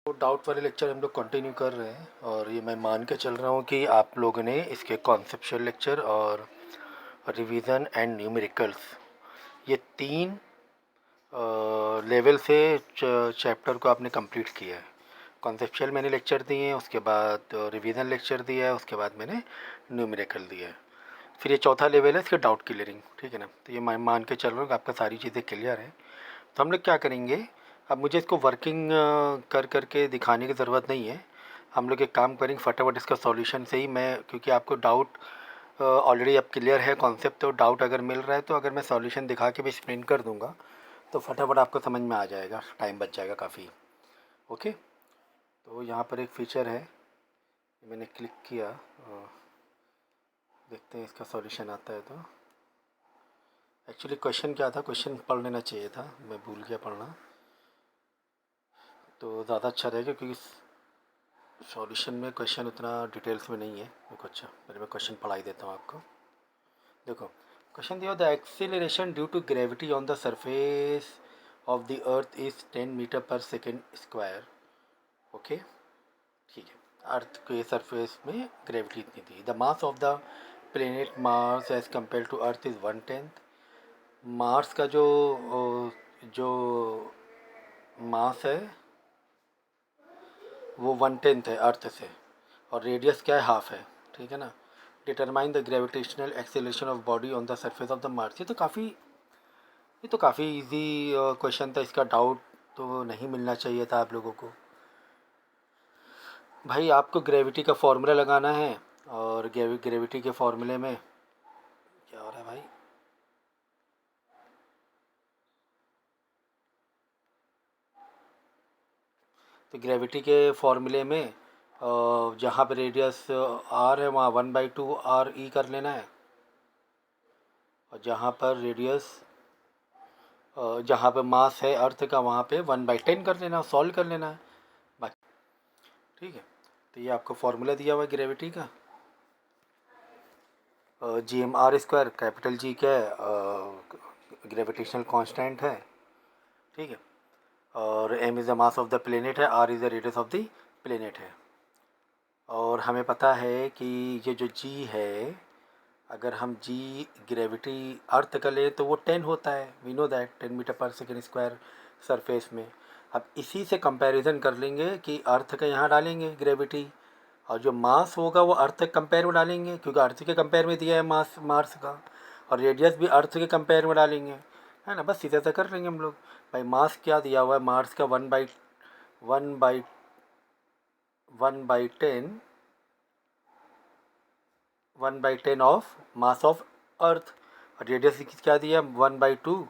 तो डाउट वाले लेक्चर हम लोग कंटिन्यू कर रहे हैं और ये मैं मान के चल रहा हूँ कि आप लोगों ने इसके कॉन्सेप्चुअल लेक्चर और रिवीजन एंड न्यूमेरिकल्स ये 3 लेवल से चैप्टर को आपने कंप्लीट किया है। कॉन्सेप्चुअल मैंने लेक्चर दिए हैं, उसके बाद रिवीजन लेक्चर दिया है, उसके बाद मैंने न्यूमेरिकल दिया है। फिर ये चौथा लेवल है इसके डाउट क्लियरिंग, ठीक है ना। तो ये मैं मान के चल रहा हूँ कि आपका सारी चीज़ें क्लियर है। तो हम लोग क्या करेंगे, अब मुझे इसको वर्किंग कर करके दिखाने की ज़रूरत नहीं है। हम लोग एक काम करेंगे, फटाफट इसका सॉल्यूशन से ही मैं, क्योंकि आपको डाउट ऑलरेडी अब क्लियर है कॉन्सेप्ट, तो डाउट अगर मिल रहा है तो अगर मैं सॉल्यूशन दिखा के भी एक्सप्लेन कर दूंगा तो फटाफट आपको समझ में आ जाएगा, टाइम बच जाएगा काफ़ी। ओके, तो यहाँ पर एक फ़ीचर है, मैंने क्लिक किया, देखते हैं इसका सॉल्यूशन आता है। तो एक्चुअली क्वेश्चन क्या था, क्वेश्चन पढ़ लेना चाहिए था, मैं भूल गया पढ़ना, तो ज़्यादा अच्छा रहेगा क्योंकि सॉल्यूशन में क्वेश्चन उतना डिटेल्स में नहीं है। देखो, अच्छा पहले मैं क्वेश्चन पढ़ा ही देता हूँ आपको। देखो क्वेश्चन दिया, the acceleration due to gravity on the surface of the earth is 10 metre per second square. Okay, ठीक है, अर्थ के सरफेस में ग्रेविटी इतनी थी। The mass of the planet Mars as compare to earth is 1/10। Mars का जो मास है वो 1/10 है अर्थ से, और रेडियस क्या है, हाफ है, ठीक है ना। Determine the gravitational acceleration of body on the surface of the Mars. ये तो काफ़ी इजी क्वेश्चन था, इसका डाउट तो नहीं मिलना चाहिए था आप लोगों को। भाई आपको ग्रेविटी का फॉर्मूला लगाना है, और ग्रेविटी के फॉर्मूले में क्या हो रहा है भाई, तो ग्रेविटी के फॉर्मूले में जहाँ पे रेडियस आर है वहाँ 1/2 RE कर लेना है, और जहाँ पर रेडियस जहाँ पे मास है अर्थ का वहाँ पे 1/10 कर लेना, सॉल्व कर लेना है बाकी, ठीक है। तो ये आपको फॉर्मूला दिया हुआ है ग्रेविटी का, GmR², कैपिटल जी क्या है, ग्रेविटेशनल कांस्टेंट है, ठीक है, और m is the mass of the planet है, r is the radius of the planet है। और हमें पता है कि ये जो g है, अगर हम g ग्रेविटी अर्थ का ले तो वो 10 होता है, we know that, 10 metre per second square surface में। अब इसी से कंपैरिजन कर लेंगे कि अर्थ का यहाँ डालेंगे ग्रेविटी, और जो मास होगा वो अर्थ के कंपेयर में डालेंगे, क्योंकि अर्थ के कंपेयर में दिया है मास मार्स का, और रेडियस भी अर्थ के कंपेयर में डालेंगे, है ना। बस सीधा सा कर लेंगे हम लोग। भाई मास क्या दिया हुआ है, मार्स का 1/10 1/10 ऑफ मास ऑफ अर्थ, और रेडियस क्या दिया, 1/2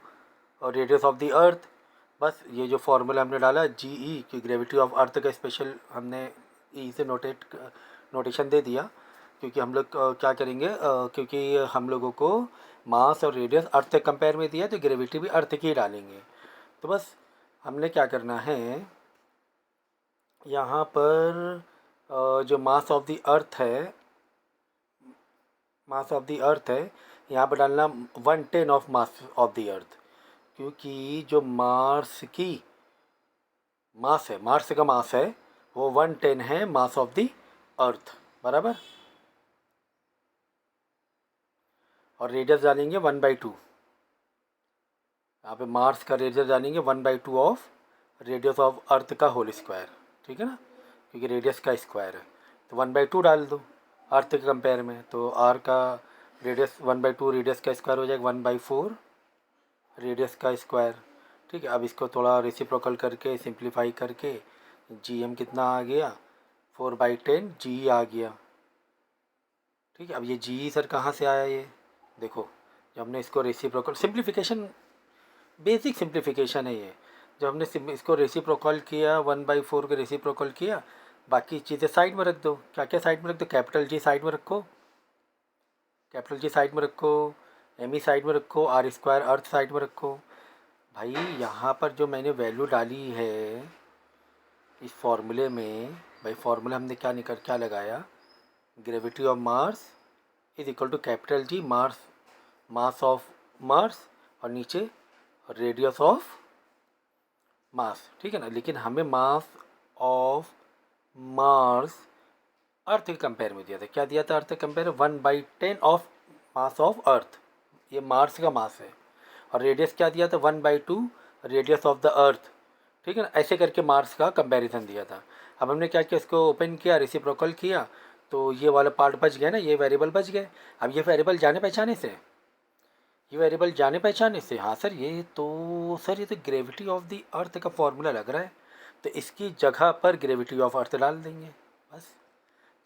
और रेडियस ऑफ द अर्थ। बस ये जो फॉर्मूला हमने डाला GE की, ग्रेविटी ऑफ अर्थ का स्पेशल हमने ई से नोटेशन दे दिया, क्योंकि हम लोग क्या करेंगे, क्योंकि हम लोगों को मास और रेडियस अर्थ के कंपेयर में दिया, तो ग्रेविटी भी अर्थ की ही डालेंगे। तो बस हमने क्या करना है, यहाँ पर जो मास ऑफ द अर्थ है, यहाँ पर डालना 1/10 ऑफ मास ऑफ द अर्थ, क्योंकि जो मार्स का मास है वो 1/10 है मास ऑफ द अर्थ, बराबर। और रेडियस डालेंगे 1/2, यहाँ पे मार्स का रेडियस डालेंगे 1/2 ऑफ रेडियस ऑफ अर्थ का होल स्क्वायर, ठीक है ना, क्योंकि रेडियस का स्क्वायर है, तो 1/2 डाल दो अर्थ के कंपेयर में, तो आर का रेडियस 1/2, रेडियस का स्क्वायर हो जाएगा 1/4 रेडियस का स्क्वायर, ठीक है। अब इसको थोड़ा रेसिप्रोकल करके सिंप्लीफाई करके GM कितना आ गया, 4/10 GE आ गया, ठीक है। अब ये GE सर कहाँ से आया, ये देखो, जब हमने इसको रेसिप्रोकल, सिंप्लीफिकेशन, बेसिक सिंप्लीफिकेशन है ये, जब हमने इसको रेसिप्रोकल किया, 1/4 को रेसिप्रोकल किया, बाकी चीज़ें साइड में रख दो। क्या क्या साइड में रख दो, कैपिटल G साइड में रखो, कैपिटल G साइड में रखो, ME साइड में रखो, R² अर्थ साइड में रखो। भाई यहाँ पर जो मैंने वैल्यू डाली है इस फॉर्मूले में, भाई फॉर्मूला हमने क्या लगाया, gravity of Mars is equal to capital G, mass of Mars, और नीचे रेडियस ऑफ मास, ठीक है ना। लेकिन हमें मास ऑफ मार्स अर्थ के कंपेयर में दिया था। क्या दिया था अर्थ के compare? 1/10 of mass of earth, ये मार्स का मास है। और रेडियस क्या दिया था? 1/2 रेडियस ऑफ द अर्थ, ठीक है ना। ऐसे करके मार्स का कंपैरिजन दिया था। अब हमने क्या किया, इसको ओपन किया, रेसिप्रोकल किया, तो ये वाला पार्ट बच गया ना, ये वेरिएबल बच गए। अब ये वेरिएबल जाने पहचाने से, ये वेरिएबल जाने पहचाने से, हाँ सर ये तो, सर ये तो ग्रेविटी ऑफ द अर्थ का फॉर्मूला लग रहा है, तो इसकी जगह पर ग्रेविटी ऑफ अर्थ डाल देंगे बस।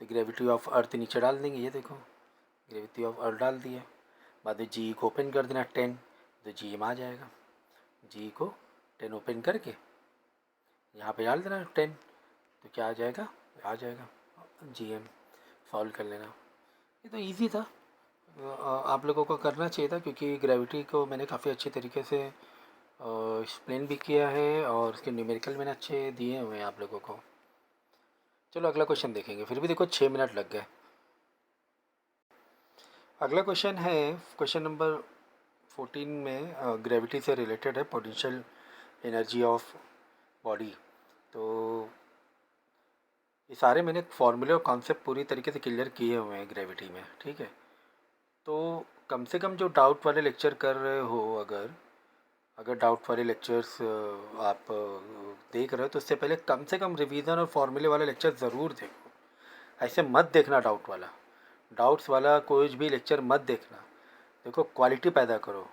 तो ग्रेविटी ऑफ अर्थ नीचे डाल देंगे, ये देखो ग्रेविटी ऑफ अर्थ डाल दिया। बाद में जी को ओपन कर देना 10, तो जी में आ जाएगा। जी को 10 ओपन करके यहाँ पे डाल देना 10, तो क्या आ जाएगा? आ जाएगा जी एम। सॉल्व कर लेना। ये तो इजी था, आप लोगों को करना चाहिए था, क्योंकि ग्रेविटी को मैंने काफ़ी अच्छे तरीके से एक्सप्लेन भी किया है और उसके न्यूमेरिकल मैंने अच्छे दिए हुए हैं आप लोगों को। चलो अगला क्वेश्चन देखेंगे। फिर भी देखो 6 मिनट लग गए। अगला क्वेश्चन है क्वेश्चन नंबर 14 में, ग्रेविटी से रिलेटेड है, पोटेंशियल एनर्जी ऑफ बॉडी। तो ये सारे मैंने फॉर्मूले और कॉन्सेप्ट पूरी तरीके से क्लियर किए हुए हैं ग्रेविटी में, ठीक है। तो कम से कम जो डाउट वाले लेक्चर कर रहे हो, अगर डाउट वाले लेक्चर्स आप देख रहे हो, तो उससे पहले कम से कम रिवीजन और फॉर्मूले वाला लेक्चर ज़रूर देखो। ऐसे मत देखना डाउट वाला, डाउट्स वाला कोई भी लेक्चर मत देखना। देखो क्वालिटी पैदा करो,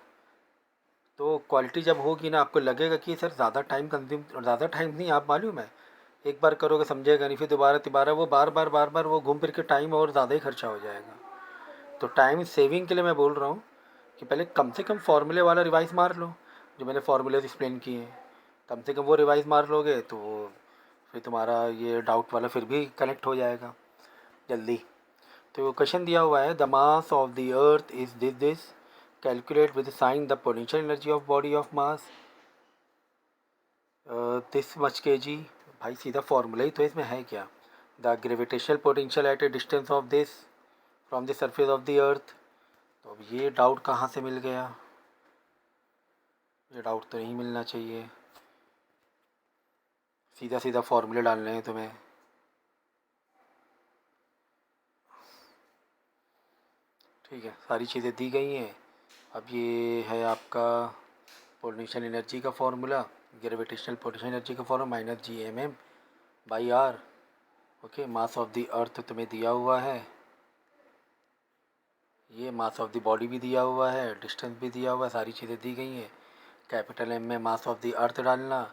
तो क्वालिटी जब होगी ना, आपको लगेगा कि सर ज़्यादा टाइम कंज्यूम, ज़्यादा टाइम नहीं, आप मालूम है एक बार करोगे समझेगा नहीं, फिर दोबारा तिबारा वो बार बार वो घूम फिर के टाइम और ज़्यादा ही खर्चा हो जाएगा। तो टाइम सेविंग के लिए मैं बोल रहा हूँ कि पहले कम से कम फार्मूले वाला रिवाइज मार लो, जो मैंने फार्मूले एक्सप्लेन किए हैं, कम से कम वो रिवाइज मार लोगे तो फिर तुम्हारा ये डाउट वाला फिर भी कनेक्ट हो जाएगा जल्दी। तो क्वेश्चन दिया हुआ है, the mass of the earth is this calculate with sine the potential energy of body of mass this much K G. भाई सीधा फार्मूला ही तो इसमें है क्या, the gravitational potential at A distance of this from the surface of the अर्थ। तो अब ये doubt कहाँ से मिल गया? ये डाउट तो नहीं मिलना चाहिए, सीधा सीधा फार्मूले डालने हैं तुम्हें। ठीक है, सारी चीज़ें दी गई हैं। अब ये है आपका पोटेंशियल एनर्जी का फार्मूला, ग्रेविटेशनल पोटेंशियल एनर्जी का formula minus G M M by R. Okay, mass of the earth तुम्हें दिया हुआ है, ये मास ऑफ द बॉडी भी दिया हुआ है, डिस्टेंस भी दिया हुआ है, सारी चीज़ें दी गई हैं। कैपिटल एम में मास ऑफ द अर्थ डालना,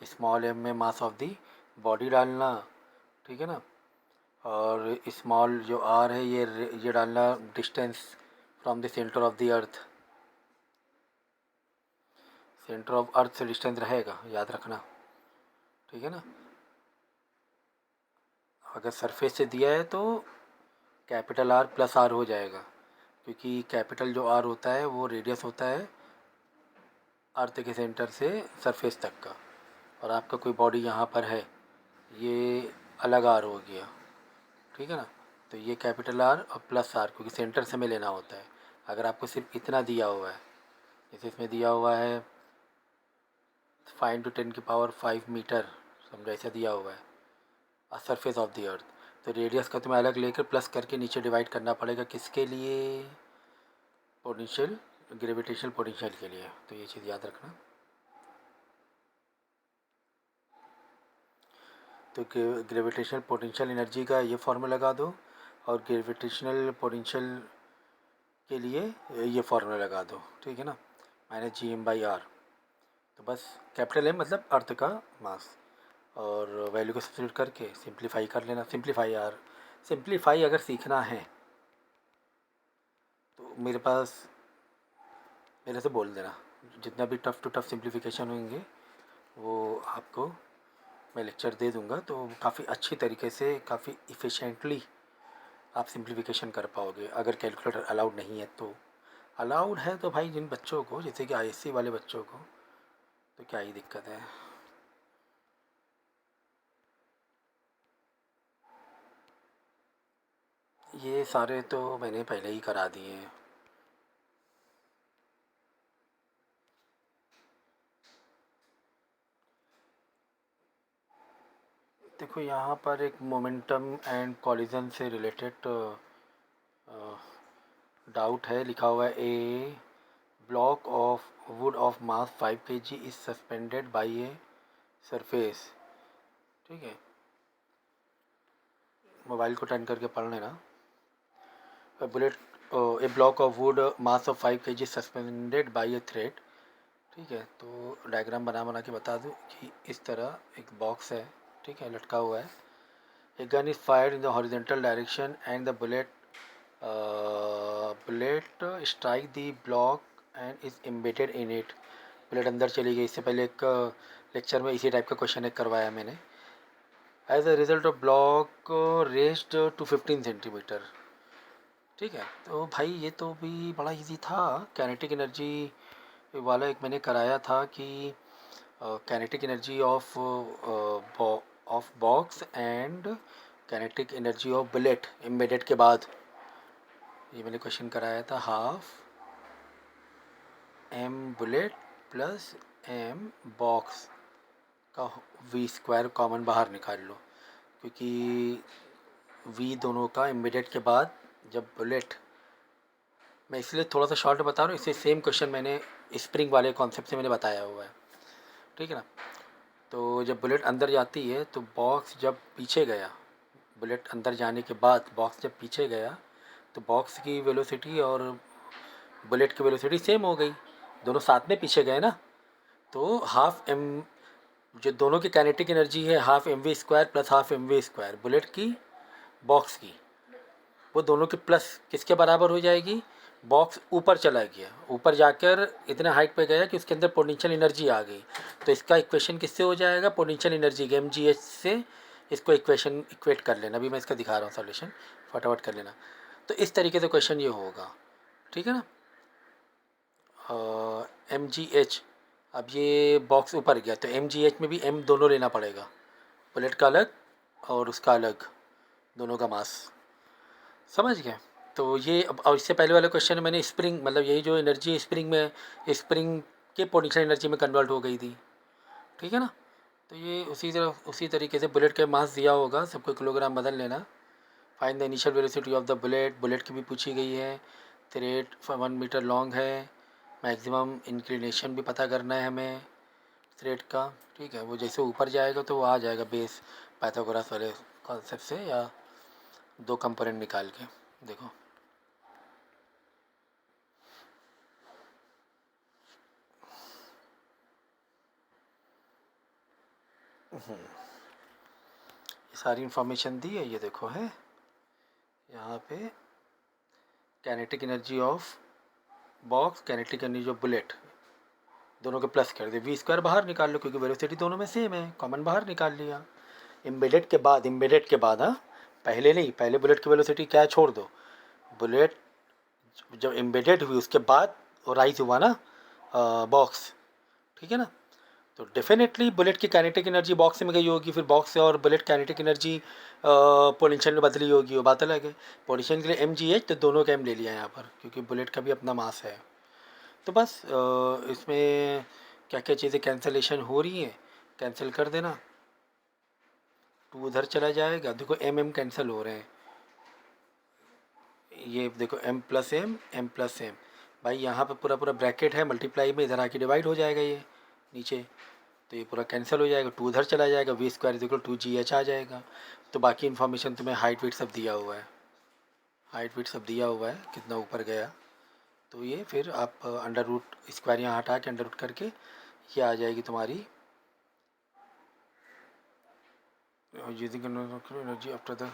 स्मॉल एम में मास ऑफ द बॉडी डालना, ठीक है ना। और स्मॉल जो आर है ये डालना distance from the centre of the earth, centre of earth से डिस्टेंस रहेगा, याद रखना, ठीक है ना। अगर सरफेस से दिया है तो कैपिटल आर प्लस आर हो जाएगा, क्योंकि कैपिटल जो आर होता है वो रेडियस होता है अर्थ के सेंटर से सरफेस तक का, और आपका कोई बॉडी यहाँ पर है, ये अलग आर हो गया, ठीक है ना। तो ये कैपिटल आर और प्लस आर, क्योंकि सेंटर से में लेना होता है। अगर आपको सिर्फ इतना दिया हुआ है, जैसे इसमें दिया हुआ है 5 × 10⁵ समझो, ऐसा दिया हुआ है सरफेस ऑफ द अर्थ, तो रेडियस का तुम्हें अलग लेकर प्लस करके नीचे डिवाइड करना पड़ेगा, किसके लिए? पोटेंशियल, ग्रेविटेशनल पोटेंशियल के लिए। तो ये चीज़ याद रखना। तो ग्रेविटेशनल पोटेंशियल एनर्जी का ये फार्मूला लगा दो, और ग्रेविटेशनल पोटेंशियल के लिए ये फार्मूला लगा दो, ठीक है ना, minus G M by R. तो बस कैपिटल एम मतलब अर्थ का मास, और वैल्यू को सब्स्टिट्यूट करके सिंप्लीफाई कर लेना। सिंप्लीफाई यार, सिंप्लीफाई अगर सीखना है तो मेरे से बोल देना, जितना भी टफ़ टू टफ़ सिंप्लीफिकेशन होंगे वो आपको मैं लेक्चर दे दूँगा, तो काफ़ी अच्छी तरीके से, काफ़ी इफ़िशेंटली आप सिंप्लीफिकेशन कर पाओगे। अगर कैलकुलेटर अलाउड नहीं है तो, अलाउड है तो भाई जिन बच्चों को, जैसे कि आईएससी वाले बच्चों को, तो क्या ही दिक्कत है। ये सारे तो मैंने पहले ही करा दिए हैं। देखो यहाँ पर एक मोमेंटम एंड कॉलिजन से रिलेटेड डाउट है, लिखा हुआ है a block of wood of mass 5 kg is suspended by a surface. ठीक है, मोबाइल को टर्न करके पढ़ लेना। Bullet a block of wood mass of 5 kg suspended by a thread. ठीक है, तो डायग्राम बना के बता दूँ कि इस तरह एक बॉक्स है, ठीक है, लटका हुआ है। A gun is fired in the horizontal direction and the bullet strike the block and is embedded in it. Bullet अंदर चली गई। इससे पहले एक लेक्चर में इसी टाइप का क्वेश्चन एक करवाया मैंने। As a result of block raised to 15 centimetre. ठीक है, तो भाई ये तो भी बड़ा इजी था। काइनेटिक एनर्जी वाला एक मैंने कराया था कि kinetic energy of box and kinetic energy of bullet embedded के बाद, ये मैंने क्वेश्चन कराया था। Half M bullet plus M box का वी स्क्वायर कॉमन बाहर निकाल लो, क्योंकि वी दोनों का एम्बेडेड के बाद जब बुलेट, मैं इसलिए थोड़ा सा शॉर्ट बता रहा हूँ, इससे सेम क्वेश्चन मैंने स्प्रिंग वाले कॉन्सेप्ट से मैंने बताया हुआ है। ठीक है ना, तो जब बुलेट अंदर जाती है तो बॉक्स जब पीछे गया, बुलेट अंदर जाने के बाद बॉक्स जब पीछे गया तो बॉक्स की वेलोसिटी और बुलेट की वेलोसिटी सेम हो गई, दोनों साथ में पीछे गए ना। तो हाफ एम, जो दोनों की काइनेटिक एनर्जी है half M V square plus half M V square, bullet की बॉक्स की, वो दोनों की प्लस किसके बराबर हो जाएगी। बॉक्स ऊपर चला गया, ऊपर जाकर इतने हाइट पे गया कि उसके अंदर पोटेंशियल एनर्जी आ गई, तो इसका इक्वेशन किससे हो जाएगा, पोटेंशियल एनर्जी के mgh से इसको इक्वेशन इक्वेट कर लेना। अभी मैं इसका दिखा रहा हूँ सॉल्यूशन, फटाफट कर लेना। तो इस तरीके से क्वेश्चन ये होगा, ठीक है ना। mgh, अब ये बॉक्स ऊपर गया तो mgh में भी m दोनों लेना पड़ेगा, बुलेट का अलग और उसका अलग, दोनों का मास, समझ गए। तो ये अब, और इससे पहले वाले क्वेश्चन में मैंने स्प्रिंग, मतलब यही जो एनर्जी स्प्रिंग में, स्प्रिंग के पोटेंशियल एनर्जी में कन्वर्ट हो गई थी। ठीक है ना, तो ये उसी तरीके से बुलेट के मास दिया होगा, सबको किलोग्राम बदल लेना। Find the initial velocity of the bullet, bullet की भी पूछी गई है। थ्रेड 1 मीटर लॉन्ग है, मैक्सिमम इंक्लिनेशन भी पता करना है हमें थ्रेड का। ठीक है, वो जैसे ऊपर जाएगा तो वो आ जाएगा बेस पाइथागोरस वाले कॉन्सेप्ट से, या दो कंपोनेंट निकाल के देखो। ये सारी इन्फॉर्मेशन दी है, ये देखो है यहाँ पे kinetic energy of box, kinetic energy of bullet, दोनों के प्लस कर दे, वी स्क्वायर बाहर निकाल लो क्योंकि वेलोसिटी दोनों में सेम है, कॉमन बाहर निकाल लिया। एम्बेडेड के बाद हाँ, पहले नहीं, पहले बुलेट की वेलोसिटी क्या है छोड़ दो, बुलेट जब एम्बेडेड हुई उसके बाद वो राइज हुआ ना बॉक्स। ठीक है ना, तो डेफिनेटली बुलेट की काइनेटिक एनर्जी बॉक्स में गई होगी, फिर बॉक्स से और बुलेट काइनेटिक एनर्जी पोटेंशियल में बदली होगी, वो बात अलग है। पोटेंशियल के लिए mgh, तो दोनों का m ले लिया यहाँ पर क्योंकि बुलेट का भी अपना मास है। तो बस इसमें क्या क्या चीज़ें कैंसलेशन हो रही हैं, कैंसिल कर देना, 2 उधर चला जाएगा। देखो m कैंसिल हो रहे हैं, ये देखो m प्लस एम भाई यहाँ पे पूरा पूरा ब्रैकेट है, मल्टीप्लाई में इधर आके डिवाइड हो जाएगा ये नीचे, तो ये पूरा कैंसिल हो जाएगा, 2 उधर चला जाएगा, वी स्क्वायर इक्वल 2gh आ जाएगा। तो बाकी इन्फॉर्मेशन तुम्हें हाइट वेट सब दिया हुआ है, हाइट वेट सब दिया हुआ है कितना ऊपर गया। तो ये फिर आप अंडर रूट स्क्वायर यहाँ हटा के अंडर रूट करके ये आ जाएगी तुम्हारी यूजिंग एनर्जी आफ्टर द,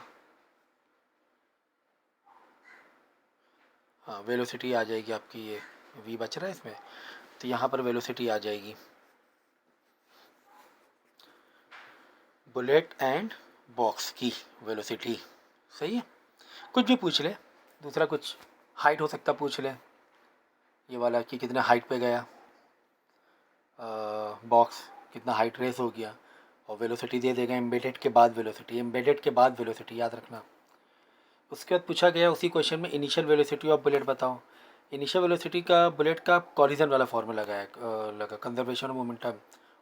हाँ वेलोसिटी आ जाएगी आपकी, ये वी बच रहा है इसमें, तो यहाँ पर वेलोसिटी आ जाएगी बुलेट एंड बॉक्स की वेलोसिटी। सही है, कुछ भी पूछ ले, दूसरा कुछ हाइट हो सकता पूछ ले, ये वाला कि कितने हाइट पे गया बॉक्स, कितना हाइट रेस हो गया, और वेलोसिटी दे देगा एम्बेडेड के बाद वेलोसिटी, एम्बेडेड के बाद वेलोसिटी याद रखना। उसके बाद पूछा गया उसी क्वेश्चन में इनिशियल वेलोसिटी ऑफ बुलेट बताओ। इनिशियल वेलोसिटी का बुलेट का कॉलिजन वाला फार्मूला लगा, conservation of momentum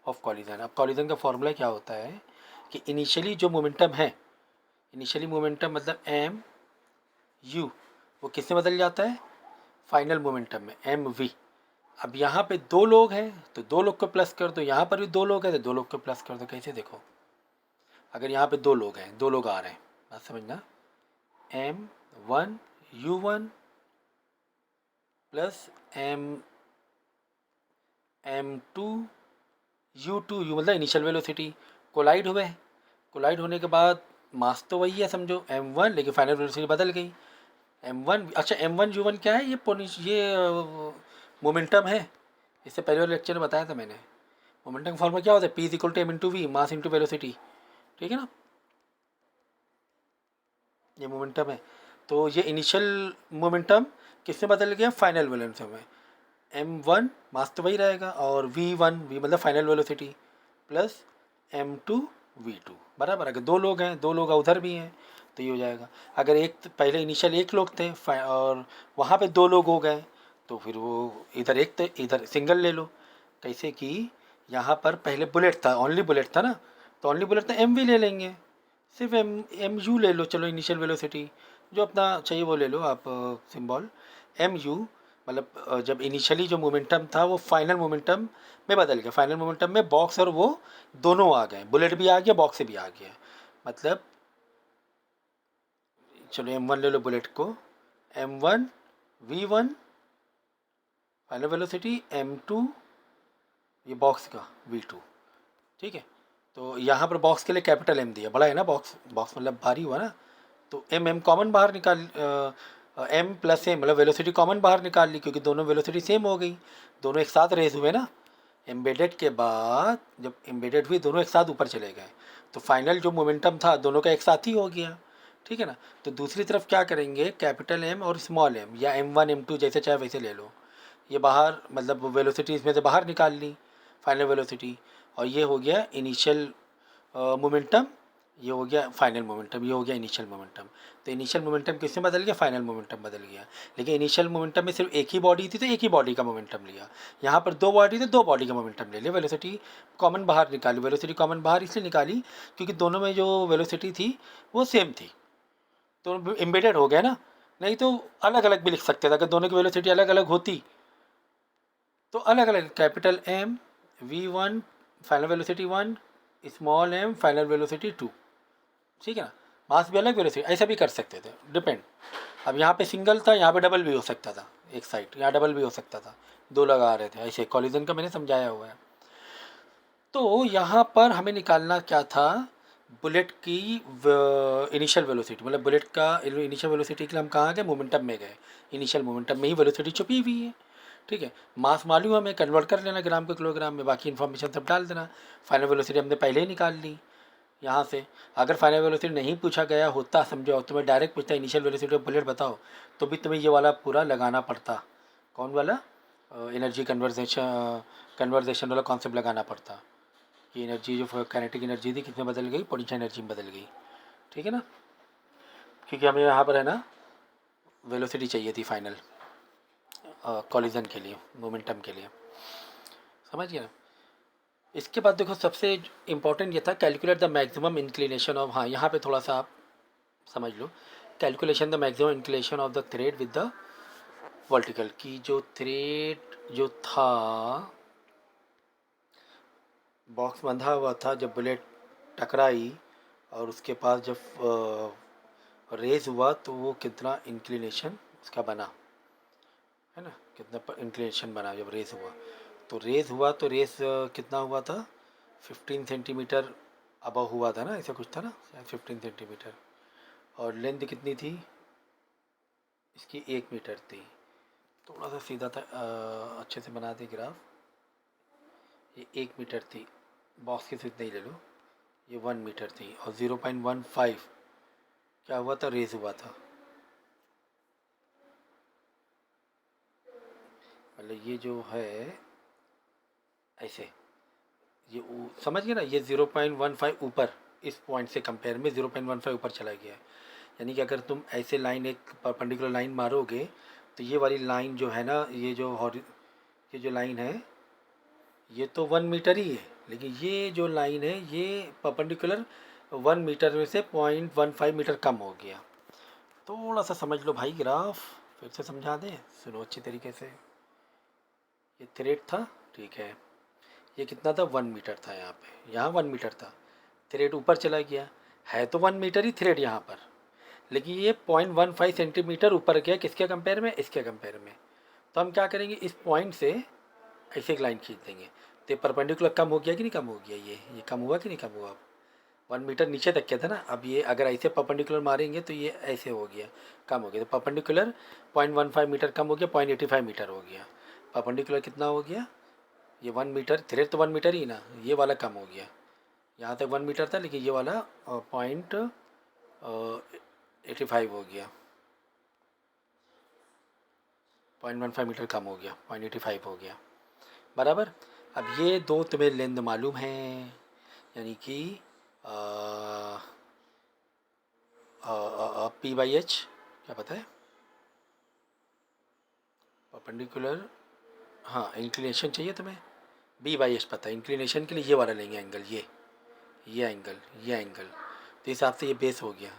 of collision. अब कॉलिजन का फार्मूला क्या होता है कि इनिशियली जो मोमेंटम है, इनिशियली मोमेंटम मतलब एम यू, वो किस में बदल जाता है, फाइनल मोमेंटम में, एम वी। अब यहाँ पे दो लोग हैं तो दो लोग को प्लस कर दो, यहाँ पर भी दो लोग हैं तो दो लोग को प्लस कर दो। कैसे देखो, अगर यहाँ पे दो लोग हैं, दो लोग आ रहे हैं, बात समझना, M one U one plus M two U two, U मतलब इनिशियल वेलोसिटी, कोलाइड हुए। कोलाइड होने के बाद मास तो वही है समझो एम वन, लेकिन फाइनल वेलोसिटी बदल गई। एम वन, अच्छा एम वन यू वन क्या है, ये मोमेंटम है। इससे पहले वाले लेक्चर में बताया था मैंने। मोमेंटम का फॉर्मूला क्या होता है, P is equal to M into V, mass into velocity, ठीक है ना। ये मोमेंटम है, तो ये इनिशियल मोमेंटम किसमें बदल गया, फाइनल वेलोसिटी में। एम वन मास तो वही रहेगा, और वी वन, वी मतलब final velocity, plus M two V two बराबर। अगर दो लोग हैं, दो लोग उधर भी हैं तो ये हो जाएगा। अगर एक पहले इनिशियल एक लोग थे और वहाँ पे दो लोग हो गए तो फिर वो इधर एक थे, इधर सिंगल ले लो। कैसे कि यहाँ पर पहले बुलेट था, ओनली बुलेट था ना, तो ओनली बुलेट था एम वी ले लेंगे, सिर्फ एम यू ले लो, चलो इनिशियल वेलोसिटी जो अपना चाहिए वो ले लो आप, सिंबल एम यू। मतलब जब इनिशियली जो मोमेंटम था वो फाइनल मोमेंटम में बदल गया, फाइनल मोमेंटम में बॉक्स और वो दोनों आ गए, बुलेट भी आ गया बॉक्स से भी आ गया। मतलब चलो एम वन ले लो बुलेट को, M one V one final velocity, M two ये बॉक्स का वी टू, ठीक है। तो यहाँ पर बॉक्स के लिए कैपिटल एम दिया, बड़ा है ना बॉक्स, बॉक्स मतलब भारी हुआ ना, तो एम एम कॉमन बाहर निकाल, एम प्लस एम मतलब वेलोसिटी कॉमन बाहर निकाल ली, क्योंकि दोनों वेलोसिटी सेम हो गई, दोनों एक साथ रेस हुए ना। एम्बेडेड के बाद जब एम्बेडेड हुई दोनों एक साथ ऊपर चले गए, तो फाइनल जो मोमेंटम था दोनों का एक साथ ही हो गया, ठीक है ना। तो दूसरी तरफ क्या करेंगे, कैपिटल एम और स्मॉल एम, या एम वन एम टू जैसे चाहे वैसे ले लो, ये बाहर मतलब वेलोसिटी इसमें से बाहर निकाल ली, फाइनल वेलोसिटी, और ये हो गया इनिशियल मोमेंटम, ये हो गया फाइनल मोमेंटम, ये हो गया इनिशियल मोमेंटम। तो इनिशियल मोमेंटम किसमें बदल गया, फाइनल मोमेंटम बदल गया। लेकिन इनिशियल मोमेंटम में सिर्फ एक ही बॉडी थी तो एक ही बॉडी का मोमेंटम लिया, यहाँ पर दो बॉडी थी दो बॉडी का मोमेंटम ले लिया, वेलोसिटी कॉमन बाहर निकाली। वेलोसिटी कॉमन बाहर इसलिए निकाली क्योंकि दोनों में जो वेलोसिटी थी वो सेम थी, तो एम्बेडेड हो गया ना। नहीं तो अलग अलग भी लिख सकते थे, अगर दोनों की वेलोसिटी अलग अलग होती तो अलग अलग, capital M V one final velocity one, small M final velocity two, ठीक है ना। मास भी अलग, वेलोसिटी ऐसा भी कर सकते थे, डिपेंड। अब यहाँ पे सिंगल था, यहाँ पे डबल भी हो सकता था, एक साइड यहाँ डबल भी हो सकता था, दो लगा रहे थे, ऐसे कॉलिजन का मैंने समझाया हुआ है। तो यहाँ पर हमें निकालना क्या था, बुलेट की इनिशियल वेलोसिटी, मतलब बुलेट का इनिशियल वेलोसिटी के लिए हम कहाँ गए, मोमेंटम में गए। इनिशियल मोमेंटम में ही वेलोसिटी छुपी हुई है, ठीक है। मास मालूम हमें, कन्वर्ट कर लेना ग्राम को किलोग्राम में, बाकी इन्फॉर्मेशन सब डाल देना। फाइनल वेलोसिटी हमने पहले ही निकाल ली यहाँ से। अगर फाइनल वेलोसिटी नहीं पूछा गया होता समझो, तो मैं डायरेक्ट पूछता इनिशियल वेलोसिटी ऑफ बुलेट बताओ, तो भी तुम्हें ये वाला पूरा लगाना पड़ता, कौन वाला, एनर्जी कन्वर्जेशन वाला कॉन्सेप्ट लगाना पड़ता कि एनर्जी जो काइनेटिक एनर्जी थी कितने बदल गई, पोटेंशियल एनर्जी में बदल गई, ठीक है ना। क्योंकि हमें यहाँ पर है ना वेलोसिटी चाहिए थी फाइनल कॉलिजन के लिए, मोमेंटम के लिए, समझ गया ना। इसके बाद देखो सबसे इम्पोर्टेंट ये था, calculate the maximum inclination of, हाँ यहाँ पे थोड़ा सा आप समझ लो, calculation the maximum inclination of the thread with the vertical, की जो थ्रेड जो था बॉक्स बंधा हुआ था, जब बुलेट टकराई और उसके पास जब रेज हुआ तो वो कितना इंक्लिनेशन उसका बना है ना, कितना इंक्लिनेशन बना जब रेस हुआ। तो रेस हुआ तो रेस कितना हुआ था, 15 सेंटीमीटर अबव हुआ था ना, ऐसा कुछ था ना शायद 15 सेंटीमीटर, और लेंथ कितनी थी इसकी, 1 मीटर थी। थोड़ा सा सीधा था, अच्छे से बना दे ग्राफ, ये 1 मीटर थी, बॉक्स की स्विच नहीं ले लो, ये 1 मीटर थी, और 0.15 क्या हुआ था, रेस हुआ था। मतलब ये जो है ऐसे, ये समझ गए ना, ये 0.15 ऊपर, इस पॉइंट से कंपेयर में 0.15 ऊपर चला गया है। यानी कि अगर तुम ऐसे लाइन एक परपेंडिकुलर लाइन मारोगे तो ये वाली लाइन जो है ना, ये जो लाइन है ये तो 1 मीटर ही है, लेकिन ये जो लाइन है ये परपेंडिकुलर 1 मीटर में से 0.15 मीटर कम हो गया। थोड़ा सा समझ लो भाई ग्राफ, फिर से समझा दें, सुनो अच्छी तरीके से। ये थ्रेड था, ठीक है, ये कितना था 1 मीटर था, यहाँ पे यहाँ 1 मीटर था, थ्रेड ऊपर चला गया, है तो 1 मीटर ही थ्रेड यहाँ पर, लेकिन ये 0.15 सेंटीमीटर ऊपर गया, किसके कंपेयर में, इसके कंपेयर में। तो हम क्या करेंगे, इस पॉइंट से ऐसे एक लाइन खींच देंगे, तो ये परपेंडिकुलर कम हो गया कि नहीं कम हो गया, ये कम हुआ कि नहीं कम हुआ। 1 मीटर नीचे तक क्या था ना, अब ये अगर ऐसे परपेंडिकुलर मारेंगे तो ये ऐसे हो गया, कम हो गया, तो परपेंडिकुलर 0.15 मीटर कम हो गया, 0.85 मीटर हो गया। परपेंडिकुलर कितना हो गया, ये 1 मीटर, थ्रेड तो 1 मीटर ही ना, ये वाला कम हो गया, यहाँ तक 1 मीटर था, लेकिन ये वाला 0.85 हो गया, 0.15 मीटर कम हो गया, 0.85 हो गया, बराबर। अब ये दो तुम्हें लेंथ मालूम है, यानी कि P/H क्या पता है, परपेंडिकुलर, हाँ इंक्लिनेशन चाहिए तुम्हें, B/H पता है, इंक्लिनेशन के लिए ये वाला लेंगे एंगल, ये एंगल, ये एंगल, तो इस हिसाब से ये बेस हो गया,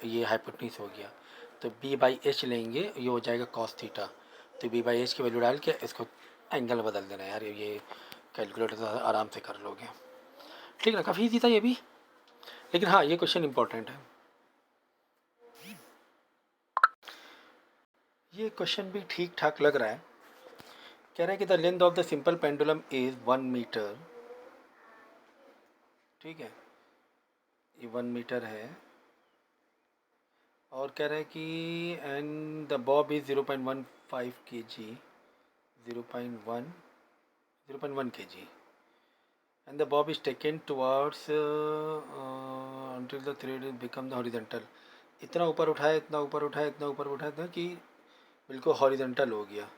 ये हाइपोटेन्यूज हो गया, तो B/H लेंगे, ये हो जाएगा cos थीटा। तो B/H की वैल्यू डाल के इसको एंगल बदल देना यार, ये कैलकुलेटर से आराम से कर लोगे, ठीक है, काफ़ी ईजी था ये भी, लेकिन हाँ ये क्वेश्चन इंपॉर्टेंट है, ये क्वेश्चन भी ठीक ठाक लग रहा है। कह रहा है कि the length of the simple pendulum is 1 metre, ठीक है, ये 1 मीटर है, और कह रहा है कि and the Bob is 0.15 kg, 0.1 kg, and the bob is taken towards until the thread is become the horizontal। इतना ऊपर उठाया, इतना ऊपर उठाया, इतना ऊपर उठाया था कि बिल्कुल हॉरिजेंटल हो गया,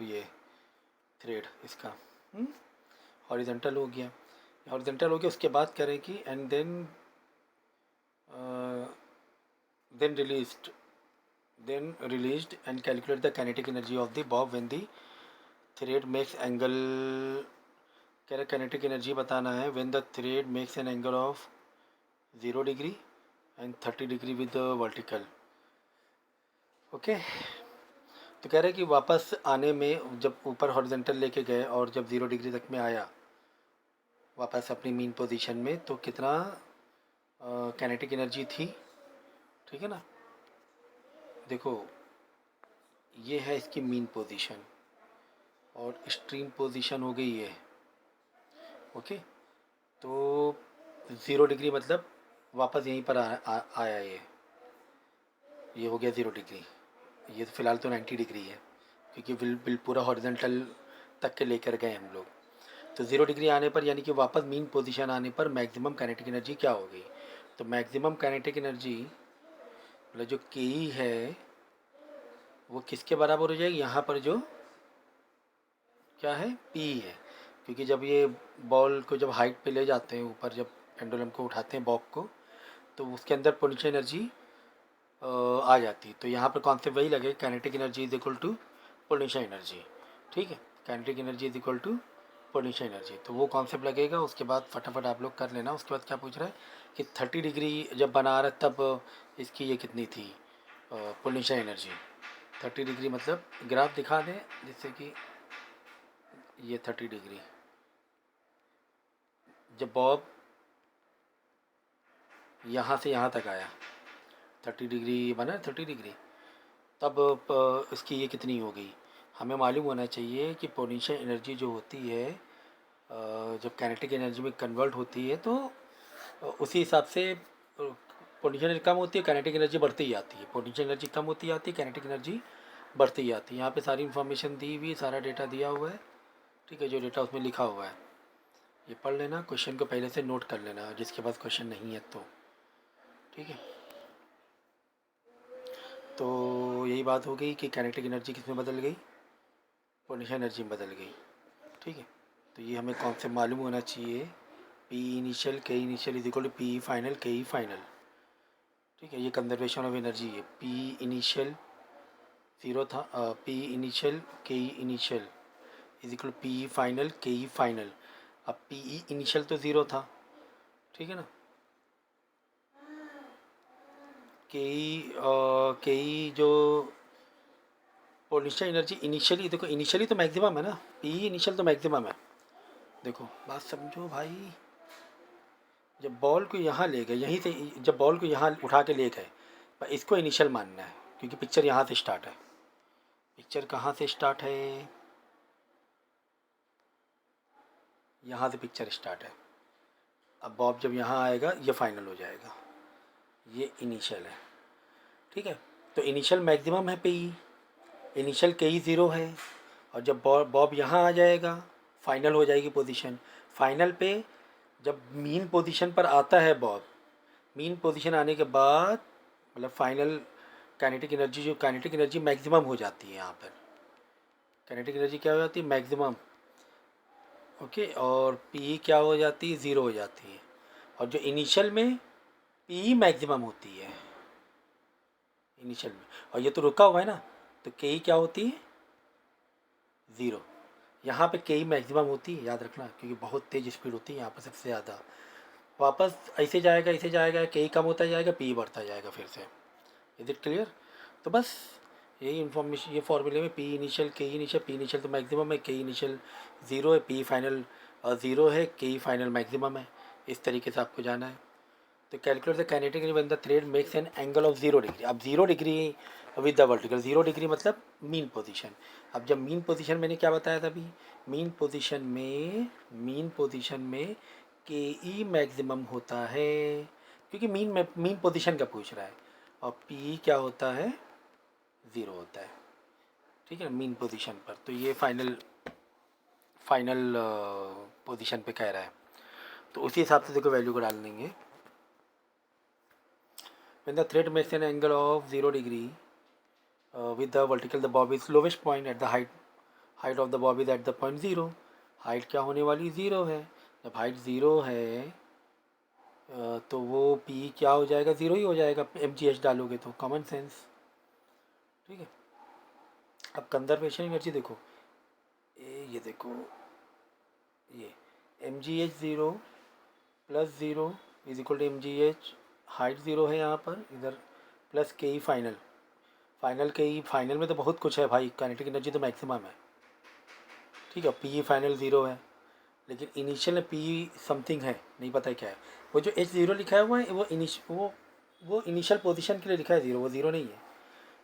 ये थ्रेड इसका हॉरिजेंटल हो गया, हॉरिजेंटल हो गया। उसके बाद करें कि and then released and calculate the kinetic energy of the bob when the thread makes angle, कह रहे काइनेटिक एनर्जी बताना है when the thread makes an angle of 0 degree and 30 degree with vertical, okay. तो कह रहे हैं कि वापस आने में जब ऊपर हॉरिजेंटल लेके गए और जब 0 डिग्री तक में आया वापस अपनी मीन पोजीशन में, तो कितना काइनेटिक एनर्जी थी, ठीक है ना। देखो ये है इसकी मीन पोजीशन और एक्सट्रीम पोजीशन हो गई ये, ओके। तो 0 डिग्री मतलब वापस यहीं पर आया ये हो गया 0 डिग्री, ये तो फ़िलहाल तो 90 डिग्री है, क्योंकि बिल पूरा हॉरिजेंटल तक के लेकर गए हम लोग। तो 0 डिग्री आने पर यानी कि वापस मीन पोजीशन आने पर मैक्सिमम काइनेटिक एनर्जी क्या हो गई, तो मैक्सिमम काइनेटिक एनर्जी मतलब जो के ई है वो किसके बराबर हो जाएगी, यहाँ पर जो क्या है पी है, क्योंकि जब ये बॉल को जब हाइट पे ले जाते हैं ऊपर, जब पेंडुलम को उठाते हैं बॉब को, तो उसके अंदर पोटेंशियल एनर्जी आ जाती है। तो यहाँ पर कॉन्सेप्ट वही लगे, kinetic energy is equal to potential energy, ठीक है, kinetic energy is equal to potential energy, तो वो कॉन्सेप्ट लगेगा। उसके बाद फटाफट आप लोग कर लेना। उसके बाद क्या पूछ रहा है कि 30 डिग्री जब बना रहा तब इसकी ये कितनी थी पोटेंशियल एनर्जी। 30 डिग्री मतलब ग्राफ दिखा दें जिससे कि ये 30 डिग्री जब बॉब यहाँ से यहाँ तक आया, 30 डिग्री बना, 30 डिग्री, तब इसकी ये कितनी हो गई। हमें मालूम होना चाहिए कि पोटेंशियल एनर्जी जो होती है जब काइनेटिक एनर्जी में कन्वर्ट होती है तो उसी हिसाब से पोटेंशियल एनर्जी कम होती है, काइनेटिक एनर्जी बढ़ती ही आती है। पोटेंशियल एनर्जी कम होती आती है, काइनेटिक एनर्जी बढ़ती ही आती है। यहाँ पे सारी इन्फॉर्मेशन दी हुई, सारा डेटा दिया हुआ है, ठीक है, जो डेटा उसमें लिखा हुआ है ये पढ़ लेना, क्वेश्चन को पहले से नोट कर लेना जिसके पास क्वेश्चन नहीं है तो, ठीक है। तो यही बात हो गई कि काइनेटिक एनर्जी किस में बदल गई, पोटेंशियल एनर्जी में बदल गई, ठीक है। तो ये हमें कॉन्सेप्ट मालूम होना चाहिए, P initial K initial is equal to P final K E final, ठीक है। ये कंजर्वेशन ऑफ एनर्जी है, पी इनिशियल 0 था, P initial K E initial is equal P final K E final. अब पी ई इनिशियल तो zero था, ठीक है ना। के ई जो पोटेंशियल एनर्जी इनिशियली, देखो इनिशियली तो मैक्सिमम है ना, पी ई इनिशियल तो मैक्सिमम है। देखो बात समझो भाई, जब बॉल को यहाँ ले गए, यहीं से जब बॉल को यहाँ उठा के ले गए, पर इसको इनिशियल मानना है क्योंकि पिक्चर यहाँ से स्टार्ट है। पिक्चर कहाँ से स्टार्ट है? यहाँ से पिक्चर स्टार्ट है। अब बॉब जब यहाँ आएगा ये फाइनल हो जाएगा, ये इनिशियल है, ठीक है। तो इनिशियल मैक्सिमम है पे ई, इनिशियल के ई ज़ीरो है, और जब बॉब यहाँ आ जाएगा फाइनल हो जाएगी पोजीशन। फाइनल पे जब मीन पोजीशन पर आता है बॉब, मीन पोजीशन आने के बाद मतलब फाइनल काइनेटिक एनर्जी, जो काइनेटिक एनर्जी मैक्सिमम हो जाती है यहाँ पर, काइनेटिक एनर्जी क्या हो जाती है? Maximum, okay. और पी क्या हो जाती है? ज़ीरो हो जाती है। और जो इनिशियल में पी मैक्सिमम होती है इनिशियल में, और ये तो रुका हुआ है ना, तो के क्या होती है? ज़ीरो। यहाँ पे के मैक्सिमम होती है, याद रखना, क्योंकि बहुत तेज़ स्पीड होती है यहाँ पर सबसे ज़्यादा। वापस ऐसे जाएगा, के कम होता जाएगा, पी बढ़ता जाएगा फिर से। Is it clear? तो बस यही इन्फॉर्मेशन, ये फॉर्मूले में P initial, K initial, P initial तो मैक्सिमम है, के इनिशियल ज़ीरो है, पी फाइनल ज़ीरो है, के फाइनल मैक्सिमम है। इस तरीके से आपको जाना है। तो calculate the kinetic energy when the thread makes an angle of 0 degree. अब 0 degree with the vertical, 0 degree मतलब मीन पोजीशन। अब जब मीन पोजीशन मैंने क्या बताया था अभी, मीन पोजीशन में के ई मैक्सिमम होता है, क्योंकि मीन पोजीशन का पूछ रहा है, और पी क्या होता है? ज़ीरो होता है, ठीक है, मीन पोजीशन पर। तो ये फाइनल पोजीशन पे कह रहा है, तो उसी हिसाब से देखो वैल्यू को डाल देंगे। When the thread makes an angle of 0 degree with the vertical, the bob is lowest point at the height of the bob is at the point 0. Height क्या होने वाली? 0 है। जब हाइट 0 है तो वो पी क्या हो जाएगा? 0 ही हो जाएगा, एम जी एच डालोगे तो, कॉमन सेंस, ठीक है। अब कंजर्वेशन एनर्जी देखो, ये देखो, ये M G H 0 plus 0 is equal to M G H, height 0 है यहाँ पर, इधर प्लस के E final, K E final में तो बहुत कुछ है भाई, काइनेटिक एनर्जी तो मैक्सिमम है, ठीक है। पी ई फाइनल 0 है, लेकिन इनिशियल में पी समथिंग है, नहीं पता है क्या है। वो जो एच 0 लिखा हुआ है वो इनिशियल पोजीशन के लिए लिखा है 0, वो 0 नहीं है,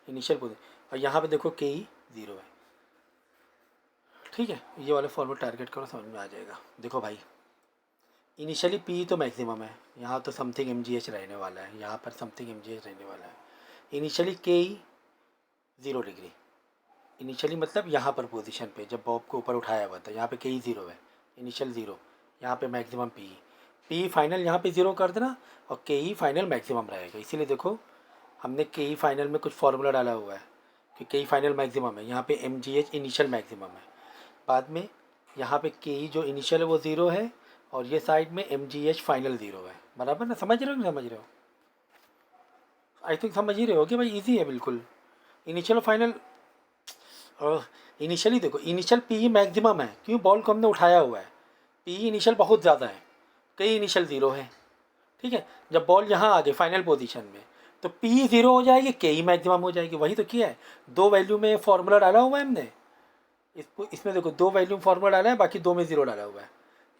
इनिशियल पोजीशन। और यहाँ पे देखो के ई 0 है, ठीक है। ये वाले फॉर्मूला टारगेट करो, समझ में आ जाएगा। देखो भाई, इनिशियली पी तो मैक्सिमम है, यहाँ तो समथिंग एम जी एच रहने वाला है, यहाँ पर समथिंग एम जी एच रहने वाला है। इनिशियली के ई 0 डिग्री, इनिशियली मतलब यहाँ पर पोजीशन पे जब बॉब को ऊपर उठाया हुआ था, यहाँ पे के ई 0 है, इनिशियल 0, यहाँ पे मैक्सिमम पी फाइनल यहाँ पे 0 कर देना, और के ई फाइनल मैक्सिमम रहेगा। इसीलिए देखो हमने के ई फाइनल में कुछ फार्मूला डाला हुआ है कि के ई फाइनल मैक्सिमम है, यहाँ पे M G H initial maximum है, बाद में यहाँ पे के ई जो इनिशियल है वो 0 है, और ये साइड में एम जी एच फाइनल 0 है, बराबर ना? समझ रहे हो नहीं समझ रहे हो? आई थिंक समझ ही रहे हो कि भाई ईजी है बिल्कुल। इनिशियल फाइनल, और इनिशियली देखो, इनिशियल पी मैक्सिमम है, क्यों? बॉल को हमने उठाया हुआ है, पी इनिशियल बहुत ज़्यादा है, कई इनिशियल 0 है, ठीक है। जब बॉल यहाँ आ गई फाइनल पोजीशन में, तो पी 0 हो जाएगी, के ई मैक्सिमम हो जाएगी। वही तो किया है, दो वैल्यू में फॉर्मूला डाला हुआ है हमने। इसमें देखो दो वैल्यू में फॉर्मूला डाला है, बाकी दो में 0 डाला हुआ है।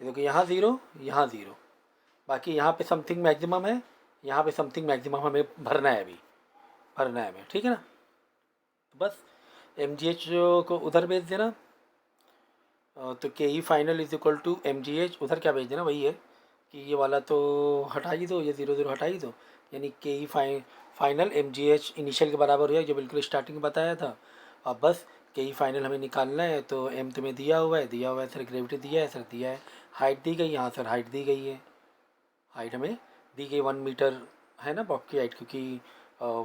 ये देखो यहाँ 0, यहाँ 0, बाकी यहाँ पे समथिंग मैक्सिमम है, यहाँ पे समथिंग मैक्सिमम हमें भरना है, अभी भरना है हमें, ठीक है ना। बस एम जी एच को उधर भेज देना, तो K E final is equal to M G H, उधर क्या भेज देना, वही है कि ये वाला तो हटा ही दो, ये 0 0 हटा ही दो, यानी K E final M G H initial के बराबर हो जाए, जो बिल्कुल स्टार्टिंग में बताया था। अब बस के ई फाइनल हमें निकालना है, तो एम तुम्हें दिया हुआ है सर, ग्रेविटी दिया है सर, दिया है, हाइट दी गई, यहाँ सर हाइट दी गई है, हाइट हमें दी गई 1 मीटर है ना बॉब की हाइट, क्योंकि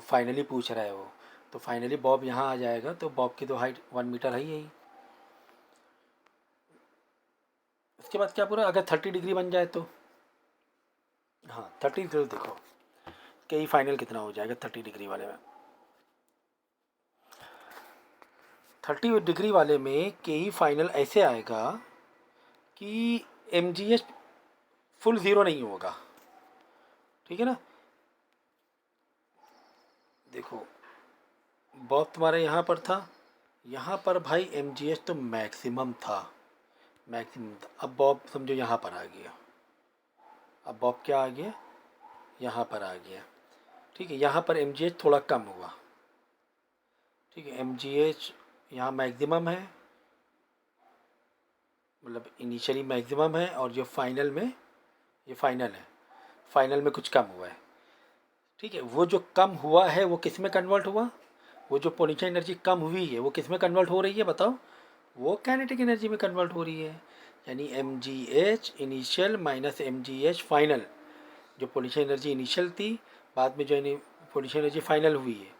फाइनली पूछ रहा है वो, तो फाइनली बॉब यहाँ आ जाएगा, तो बॉब की तो हाइट 1 मीटर है ही। उसके बाद क्या पूरा, अगर 30 डिग्री बन जाए तो, हाँ 30 डिग्री देखो के ई फाइनल कितना हो जाएगा 30 डिग्री वाले में। 30 डिग्री वाले में के ई फाइनल ऐसे आएगा कि M G H full zero नहीं होगा, ठीक है ना। देखो बॉब तुम्हारे यहाँ पर था, यहाँ पर भाई एम जी एच तो मैक्सिमम था, मैक्सिमम था। अब बॉब समझो यहाँ पर आ गया, अब बॉब क्या आ गया, यहाँ पर आ गया, ठीक है। यहाँ पर एम जी एच थोड़ा कम हुआ, ठीक है। एम जी एच यहाँ मैक्सिमम है, मतलब इनिशियली मैक्सिमम है, और जो फाइनल में, ये फाइनल है, फाइनल में कुछ कम हुआ है, ठीक है। वो जो कम हुआ है वो किस में कन्वर्ट हुआ, वो जो पोटेंशियल एनर्जी कम हुई है वो किस में कन्वर्ट हो रही है बताओ, वो काइनेटिक एनर्जी में कन्वर्ट हो रही है। यानी M G H initial minus M G H final, जो पोटेंशियल एनर्जी इनिशियल थी, बाद में जो पोटेंशियल एनर्जी फाइनल हुई है,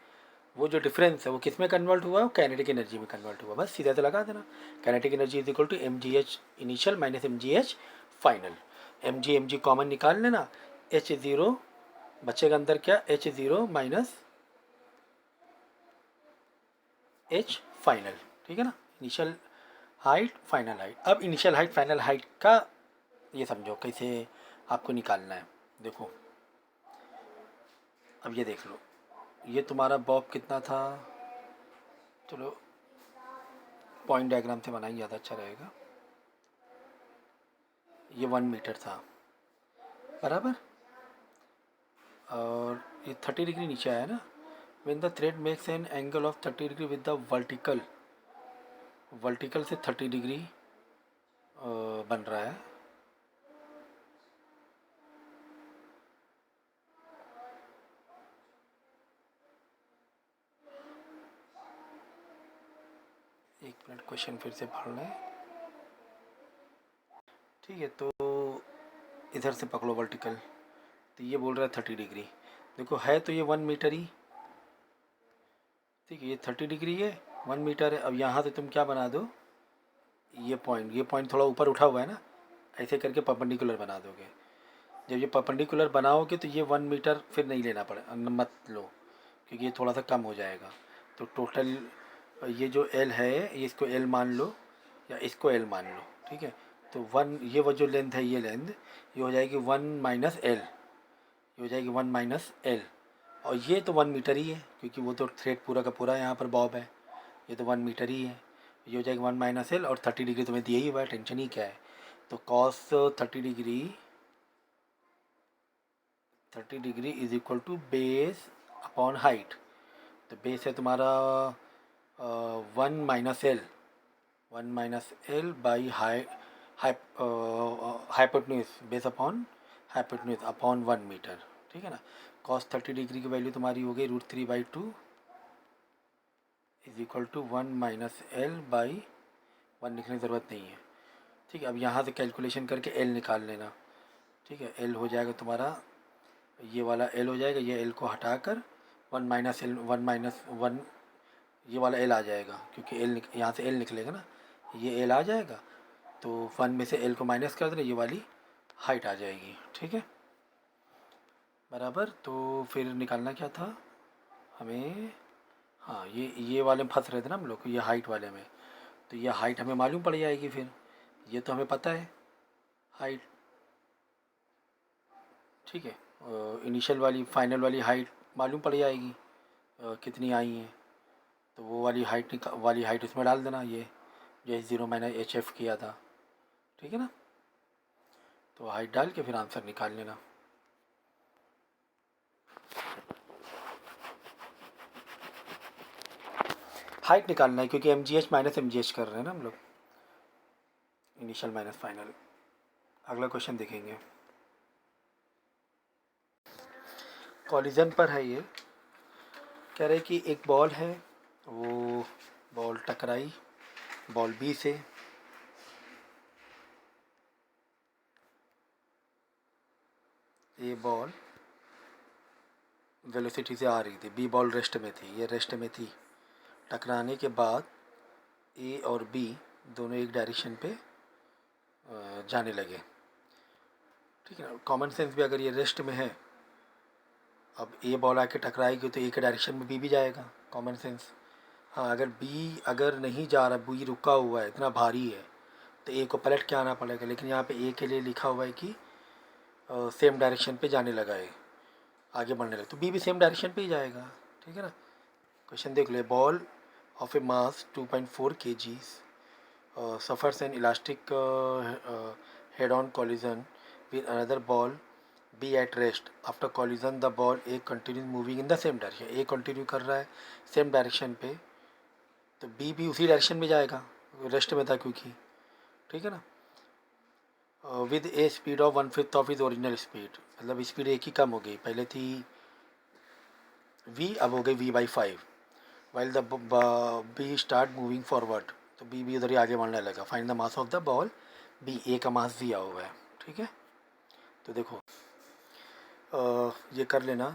वो जो डिफरेंस है वो किस में कन्वर्ट हुआ, वो काइनेटिक एनर्जी में कन्वर्ट हुआ। बस सीधा से लगा देना, kinetic energy is equal to M G H initial minus M G H final. M G common निकाल लेना, एच ज़ीरो बचेगा अंदर क्या, H zero minus H final, ठीक है ना। Initial height final height. अब इनिशियल हाइट फाइनल हाइट का ये समझो कैसे आपको निकालना है। देखो अब ये देख लो, ये तुम्हारा बॉब कितना था, चलो पॉइंट डायग्राम से बनाएंगे ज़्यादा अच्छा रहेगा। ये 1 मीटर था बराबर, और ये 30 डिग्री नीचे आया ना। When the thread makes an angle of 30 degree with the vertical, vertical से 30 डिग्री बन रहा है, एक मिनट क्वेश्चन फिर से पढ़ लें, ठीक है। तो इधर से पकड़ो वर्टिकल, तो ये बोल रहा है 30 डिग्री, देखो है तो ये 1 मीटर ही, ठीक है। ये 30 डिग्री है, 1 मीटर है। अब यहाँ से तुम क्या बना दो, ये पॉइंट थोड़ा ऊपर उठा हुआ है ना, ऐसे करके परपेंडिकुलर बना दोगे। जब ये परपेंडिकुलर बनाओगे तो ये 1 मीटर फिर नहीं लेना पड़े, मत लो, क्योंकि ये थोड़ा सा कम हो जाएगा। तो टोटल ये जो एल है, ये इसको एल मान लो या इसको एल मान लो, ठीक है। तो वन, ये वो जो लेंथ है, ये लेंथ ये हो जाएगी 1 - एल, ये हो जाएगी 1 - एल। और ये तो 1 मीटर ही है, क्योंकि वो तो थ्रेड पूरा का पूरा यहाँ पर बॉब है, ये तो 1 मीटर ही है। ये हो जाएगी 1 - एल, और 30 डिग्री तुम्हें दिया ही हुआ है, टेंशन ही क्या है। तो cos 30 degree, 30 degree is equal to base upon height. तो बेस है तुम्हारा 1 - L, 1 - L by hypotenuse, base upon hypotenuse upon 1 metre, ठीक है ना। कॉस 30 डिग्री की वैल्यू तुम्हारी हो गई √3/2 is equal to 1 - L by 1 लिखने की ज़रूरत नहीं है, ठीक है। अब यहाँ से कैलकुलेशन करके एल निकाल लेना, ठीक है। एल हो जाएगा तुम्हारा, ये वाला एल हो जाएगा, ये एल को हटाकर 1 - एल, 1 - 1, ये वाला एल आ जाएगा, क्योंकि एल यहाँ से एल निकलेगा ना, ये एल आ जाएगा। तो 1 में से एल को माइनस कर देना, ये वाली हाइट आ जाएगी, ठीक है बराबर। तो फिर निकालना क्या था हमें, हाँ ये वाले में फंस रहे थे ना हम लोग, ये हाइट वाले में। तो ये हाइट हमें मालूम पड़ जाएगी फिर, ये तो हमें पता है हाइट, ठीक है। इनिशियल वाली फाइनल वाली हाइट मालूम पड़ जाएगी कितनी आई हैं। तो वो वाली हाइट उसमें डाल देना, ये जो ज़ीरो मैंने HF किया था, ठीक है ना। तो हाइट डाल के फिर आंसर निकाल लेना। हाइट निकालना है, क्योंकि MGH माइनस MGH कर रहे हैं ना हम लोग, इनिशियल माइनस फाइनल। अगला क्वेश्चन देखेंगे, कॉलिजन पर है ये। कह रहे कि एक बॉल है, वो बॉल टकराई बॉल बी से, ये बॉल वेलोसिटी से आ रही थी, बी बॉल रेस्ट में थी, ये रेस्ट में थी। टकराने के बाद ए और बी दोनों एक डायरेक्शन पे जाने लगे, ठीक है ना। कॉमन सेंस भी, अगर ये रेस्ट में है, अब ए बॉल आके टकराएगी तो ए के डायरेक्शन में बी भी जाएगा, कॉमन सेंस। हाँ, अगर बी अगर नहीं जा रहा, बी रुका हुआ है, इतना भारी है, तो ए को पलट के आना पड़ेगा, लेकिन यहाँ पे ए के लिए लिखा हुआ है कि सेम डायरेक्शन पे जाने लगा है, आगे बढ़ने लगा, तो बी भी सेम डायरेक्शन पे ही जाएगा। ठीक है ना। क्वेश्चन देख ले। Ball of A mass 2.4 kgs suffers an elastic head-on collision with another ball B at rest. After collision, the ball A continues moving in the same direction. A continue कर रहा है सेम डायरेक्शन पे, तो B भी उसी direction में जाएगा, rest में था क्योंकि। ठीक है ना। With A speed of 1/5 of is original speed, मतलब स्पीड एक ही कम हो गई, पहले थी v, अब हो गई v/5। While the B start moving forward, तो बी भी उधर ही आगे बढ़ने लगा। Find the mass of the ball B, A का मास दिया हुआ है। ठीक है। तो देखो ये कर लेना,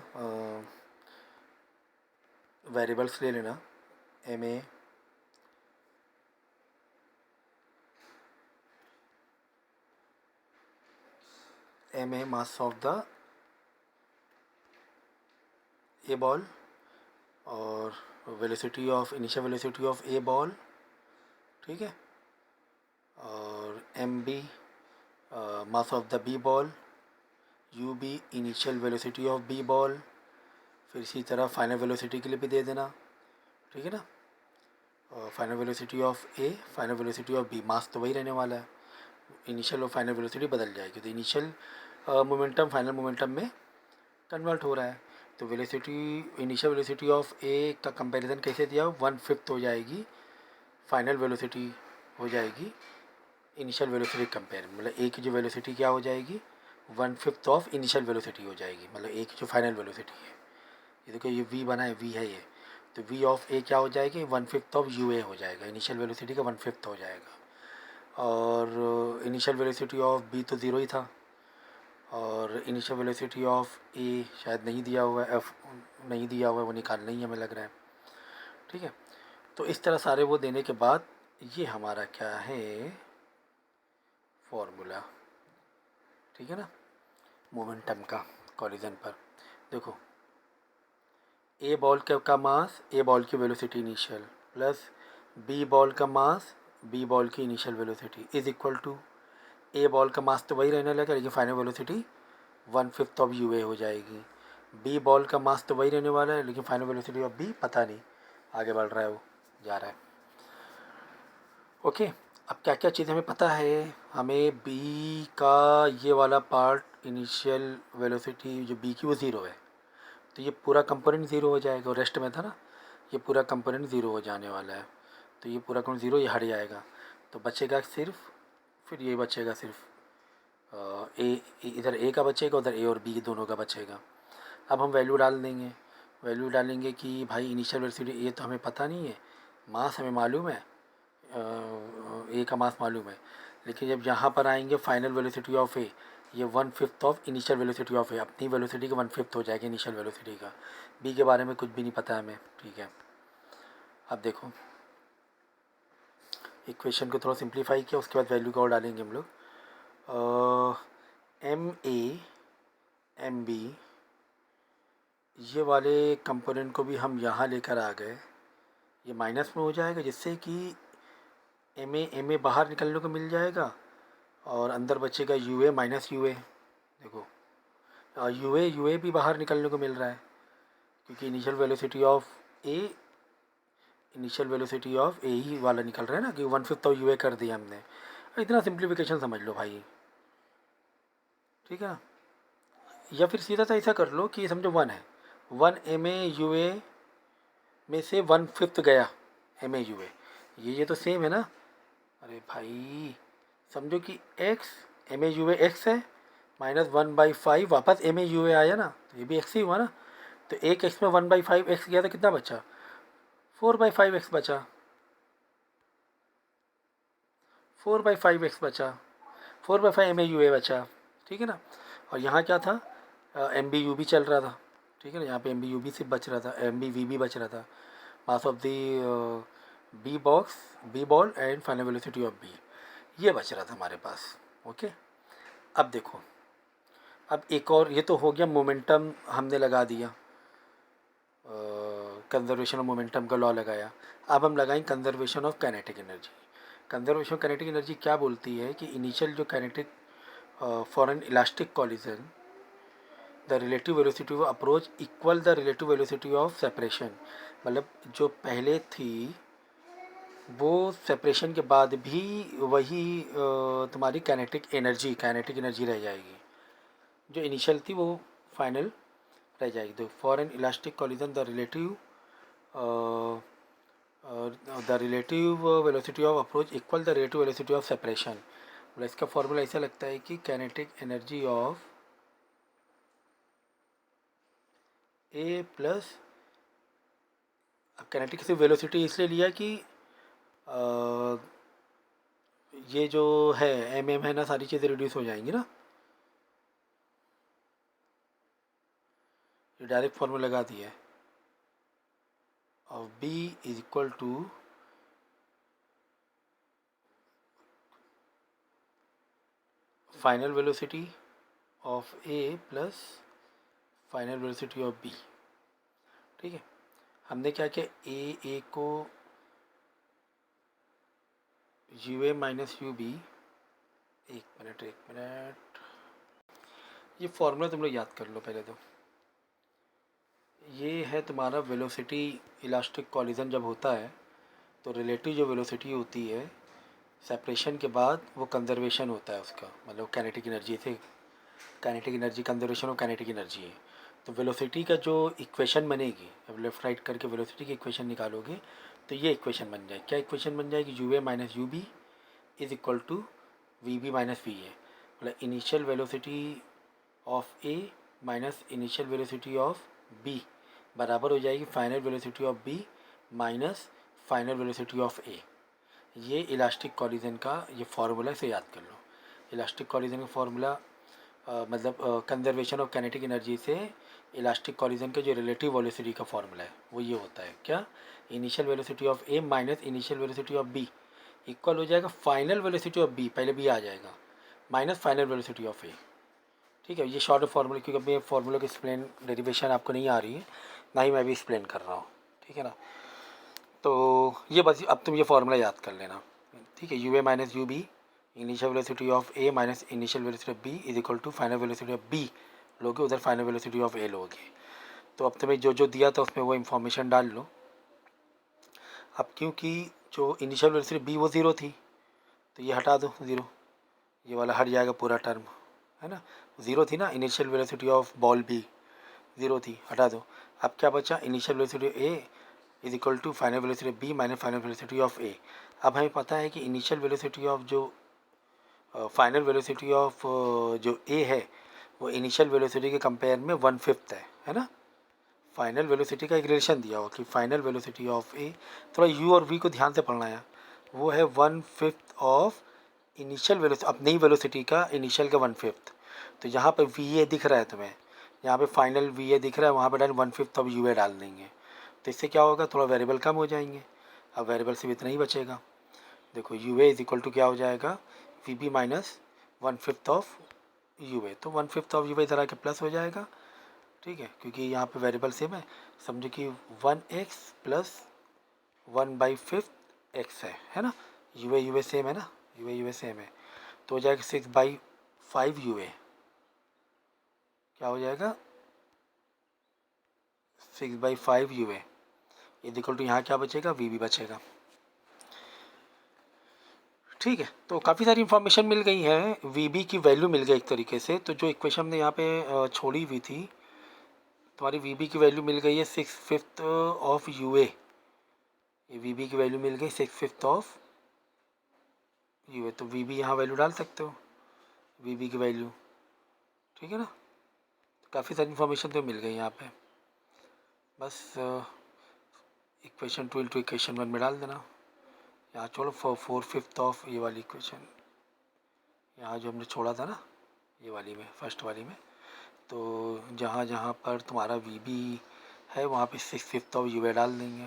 वेरिएबल्स ले लेना। M A mass of the A ball और velocity of, initial velocity of A ball. ठीक है। और M B mass of the B ball, U B initial velocity of B ball. फिर इसी तरह फाइनल वेलोसिटी के लिए भी दे देना। ठीक है ना। और final velocity of A, final velocity of B, mass तो वही रहने वाला है, इनिशियल और फाइनल वेलोसिटी बदल जाएगी, तो इनिशियल मोमेंटम फाइनल मोमेंटम में कन्वर्ट हो रहा है। तो वेलोसिटी, इनिशियल वेलोसिटी ऑफ ए का कंपैरिजन कैसे दिया हो, 1/5 हो जाएगी फाइनल वेलोसिटी, हो जाएगी इनिशियल वेलोसिटी कंपेयर, मतलब ए की जो वेलोसिटी क्या हो जाएगी, 1/5 ऑफ इनिशियल वेलोसिटी हो जाएगी, मतलब ए की जो फाइनल वेलोसिटी है। ये देखो ये v बना है, v है ये, तो v ऑफ ए क्या हो जाएगी, 1/5 ऑफ यू ए हो जाएगा, इनिशियल वेलोसिटी का 1/5 हो जाएगा। और इनिशियल वेलोसिटी ऑफ बी तो ज़ीरो ही था, और इनिशियल वेलोसिटी ऑफ ए शायद नहीं दिया हुआ है, एफ नहीं दिया हुआ है, वो निकालना ही हमें लग रहा है। ठीक है। तो इस तरह सारे वो देने के बाद ये हमारा क्या है, फॉर्मूला। ठीक है ना, मोमेंटम का कॉलिजन पर। देखो ए बॉल का मास, ए बॉल की velocity initial, plus B ball का मास, बी बॉल की initial velocity is equal to, A ball का मास तो वही रहने लगा, लेकिन final velocity 1/5 of U A हो जाएगी। बी बॉल का मास तो वही रहने वाला है, लेकिन फाइनल वेलोसिटी ऑफ बी पता नहीं, आगे बढ़ रहा है, वो जा रहा है। ओके। अब क्या क्या चीज़ हमें पता है, हमें बी का ये वाला पार्ट, इनिशियल वेलोसिटी जो बी की वो ज़ीरो है, तो ये पूरा कंपोनेंट ज़ीरो हो जाएगा, रेस्ट में था ना, ये पूरा कंपोनेंट ज़ीरो हो जाने वाला है, तो ये पूरा कंपोनेंट ज़ीरो, ये हट जाएगा, तो बचेगा सिर्फ, फिर ये बचेगा सिर्फ ए, इधर ए का बचेगा, उधर ए और बी दोनों का बचेगा। अब हम वैल्यू डाल देंगे, वैल्यू डालेंगे कि भाई इनिशियल वेलोसिटी ए तो हमें पता नहीं है, मास हमें मालूम है, ए का मास मालूम है, लेकिन जब यहाँ पर आएंगे फाइनल वेलोसिटी ऑफ ए, ये 1/5 ऑफ इनिशियल वेलोसिटी ऑफ ए, अपनी वेलोसिटी का 1/5 हो जाएगा इनिशियल वेलोसिटी का। बी के बारे में कुछ भी नहीं पता हमें। ठीक है। अब देखो इक्वेशन को थोड़ा सिंप्लीफाई किया, उसके बाद वैल्यू का और डालेंगे हम लोग। एम ए एम बी ये वाले कंपोनेंट को भी हम यहाँ लेकर आ गए, ये माइनस में हो जाएगा, जिससे कि एम ए बाहर निकलने को मिल जाएगा, और अंदर बचेगा you A minus U A. देखो यू ए भी बाहर निकलने को मिल रहा है, क्योंकि initial velocity of A, initial velocity of A ही वाला निकल रहा है ना, कि 1/5 ऑफ यू ए कर दिया हमने। इतना सिंप्लीफिकेशन समझ लो भाई। ठीक है ना। या फिर सीधा सा ऐसा कर लो कि समझो 1 है, 1 एम ए यू ए में से 1/5 गया एम ए यू ए, ये तो सेम है ना। अरे भाई समझो कि x, M A U A X है, -1/5 वापस एम ए यू ए आया ना, तो ये भी x ही हुआ ना। तो एक x में 1/5 x गया, तो कितना बचा, 4/5 x बचा, 4/5 x बचा, 4/5 एम ए यू ए बचा। ठीक है ना। और यहाँ क्या था, एम बी यू भी चल रहा था। ठीक है ना, यहाँ पे एम बी यू भी सिर्फ बच रहा था, एम बी वी भी बच रहा था, mass of the B box, B ball and final velocity of B, ये बच रहा था हमारे पास। ओके। अब देखो, अब एक और, ये तो हो गया मोमेंटम हमने लगा दिया, कंजर्वेशन ऑफ मोमेंटम का लॉ लगाया। अब हम लगाएं conservation of kinetic energy. Conservation of kinetic energy क्या बोलती है कि इनिशियल जो kinetic for an elastic collision the relative velocity of approach equal the relative velocity of separation, मतलब जो पहले थी वो सेपरेशन के बाद भी वही तुम्हारी काइनेटिक एनर्जी रह जाएगी, जो इनिशियल थी वो फाइनल रह जाएगी। तो for an elastic collision the relative velocity of approach equal the relative velocity of separation, मतलब इसका फॉर्मूला ऐसा लगता है कि kinetic energy of A plus, अब काइनेटिक से वेलोसिटी इसलिए लिया कि ये जो है एम एम है ना, सारी चीज़ें रिड्यूस हो जाएंगी ना, ये डायरेक्ट फॉर्मूला लगा दिया है। और B is equal to final velocity of A plus final velocity of B. ठीक है, हमने क्या किया, ए को U A minus U B, एक मिनट, ये फॉर्मूला तुम लोग याद कर लो पहले। तो ये है तुम्हारा वेलोसिटी, इलास्टिक कॉलिजन जब होता है तो रिलेटिव जो वेलोसिटी होती है सेपरेशन के बाद वो कंजर्वेशन होता है उसका, मतलब काइनेटिक एनर्जी से, काइनेटिक एनर्जी कंजर्वेशन और काइनेटिक एनर्जी है। तो वेलोसिटी का जो इक्वेशन बनेगी, अब लेफ्ट राइट करके वेलोसिटी की इक्वेशन निकालोगे तो ये इक्वेशन बन जाएगी। क्या इक्वेशन बन जाएगी, U A minus U B is equal to V B minus V A, मतलब initial velocity of A minus initial velocity of B बराबर हो जाएगी final velocity of B minus final velocity of A. ये elastic collision का ये formula से याद कर लो। इलास्टिक कॉलिजन का फार्मूला मतलब कंजर्वेशन ऑफ काइनेटिक एनर्जी से इलास्टिक कॉलिजन का जो रिलेटिव वेलोसिटी का फार्मूला है वो ये होता है, क्या, initial velocity of A minus initial velocity of B equal हो जाएगा फाइनल वेलोसिटी ऑफ बी, पहले बी आ जाएगा, minus final velocity of A. ठीक है, ये शॉर्ट फार्मूला, क्योंकि अभी फार्मूला की एक्सप्लेन डेरिवेशन आपको नहीं आ रही है, ना ही मैं भी एक्सप्लेन कर रहा हूँ। ठीक है ना, तो ये बस अब तुम ये फार्मूला याद कर लेना। ठीक है, U A minus U B initial velocity of A minus initial velocity of B is equal to final velocity of B लोगे, उधर फाइनल वेलोसिटी ऑफ ए लोगे। तो अब तुम्हें जो जो दिया था उसमें वो इन्फॉर्मेशन डाल लो। अब क्योंकि जो इनिशियल वेलोसिटी बी वो ज़ीरो थी तो ये हटा दो ज़ीरो, ये वाला हट जाएगा पूरा टर्म, है ना, ज़ीरो थी ना initial velocity of ball B, zero थी, हटा दो। अब क्या बचा, initial velocity A is equal to final velocity B minus final velocity of A. अब हमें पता है कि इनिशियल वेलोसिटी ऑफ जो फाइनल वेलोसिटी ऑफ जो ए है वो इनिशियल वेलोसिटी के कंपेयर में 1/5 है ना। फाइनल वेलोसिटी का एक रिलेशन दिया हुआ कि फाइनल वेलोसिटी ऑफ ए, थोड़ा यू और वी को ध्यान से पढ़ना है, वो है 1/5 ऑफ इनिशियल वेलोसिटी, अपनी वेलोसिटी का इनिशियल का 1/5। तो यहाँ पे वी ए दिख रहा है तुम्हें, यहाँ पे फाइनल वी ए दिख रहा है, वहाँ पे डाल 1/5 ऑफ यू ए डाल देंगे, तो इससे क्या होगा, थोड़ा वेरिएबल कम हो जाएंगे। अब वेरिएबल से भी इतना ही बचेगा, देखो U A is equal to क्या हो जाएगा, V B minus 1/5 of U A, तो 1/5 ऑफ यू ए इधर आके प्लस हो जाएगा। ठीक है, क्योंकि यहाँ पे वेरिएबल सेम है, समझो कि 1x प्लस 1/5 एक्स है ना, यू ए सेम है ना, यू ए सेम है, तो हो जाएगा 6/5 यू ए, क्या हो जाएगा 6/5 U A is equal to यहाँ क्या बचेगा, वी बी बचेगा। ठीक है, तो काफ़ी सारी इन्फॉर्मेशन मिल गई है, वी बी की वैल्यू मिल गई एक तरीके से। तो जो इक्वेशन हमने यहाँ पे छोड़ी हुई थी, तुम्हारी वी बी की वैल्यू मिल गई है 6/5 ऑफ यू ए, ये वी बी की वैल्यू मिल गई 6/5 ऑफ यू ए, तो वी बी यहाँ वैल्यू डाल सकते हो, वी बी की वैल्यू। ठीक है ना, तो काफ़ी सारी इन्फॉर्मेशन तो मिल गई यहाँ पे, बस इक्वेशन 2 इंटू इक्वेशन 1 में डाल देना। यहाँ छोड़ो 4/5 ऑफ ये वाली इक्वेशन, यहाँ जो हमने छोड़ा था ना ये वाली में, फर्स्ट वाली में, तो जहाँ जहाँ पर तुम्हारा वी बी है वहाँ पे 6/5 ऑफ यू ए डाल देंगे।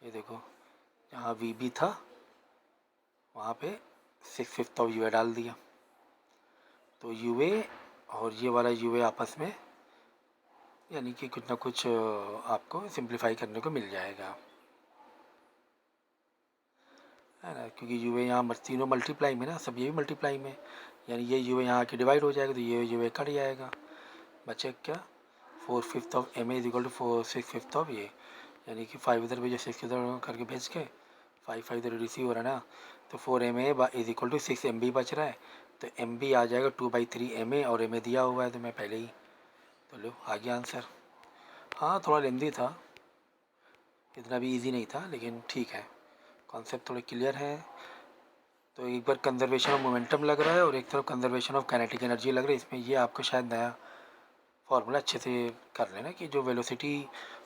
ये देखो जहाँ वी बी था वहाँ पे 6/5 ऑफ यू ए डाल दिया, तो यू ए और ये वाला यू ए आपस में यानी कि कुछ ना कुछ आपको सिंप्लीफाई करने को मिल जाएगा। है ना, क्योंकि यू ए यहाँ तीनों मल्टीप्लाई में ना, सब ये भी मल्टीप्लाई में, यानी ये यू ए यहाँ आके डिवाइड हो जाएगा तो ये यू ए कट जाएगा, बचे क्या 4/5 of M A is equal to 6/5 of ये, यानी कि 5 इधर भेजो 6 इधर करके भेज के 5 इधर रिसीव हो रहा है ना, तो 4 M A is equal to 6 M B बच रहा है, तो एम बी आ जाएगा 2/3 एम ए, और एम ए दिया हुआ है तो मैं पहले ही, तो लो आ गया आंसर। हाँ थोड़ा लेंदी था, इतना भी इजी नहीं था, लेकिन ठीक है, कॉन्सेप्ट थोड़े क्लियर है। तो एक बार कंजर्वेशन ऑफ मोमेंटम लग रहा है और एक तरफ कंजर्वेशन ऑफ काइनेटिक एनर्जी लग रहा है, इसमें ये आपको शायद नया फॉर्मूला अच्छे से कर लेना कि जो वेलोसिटी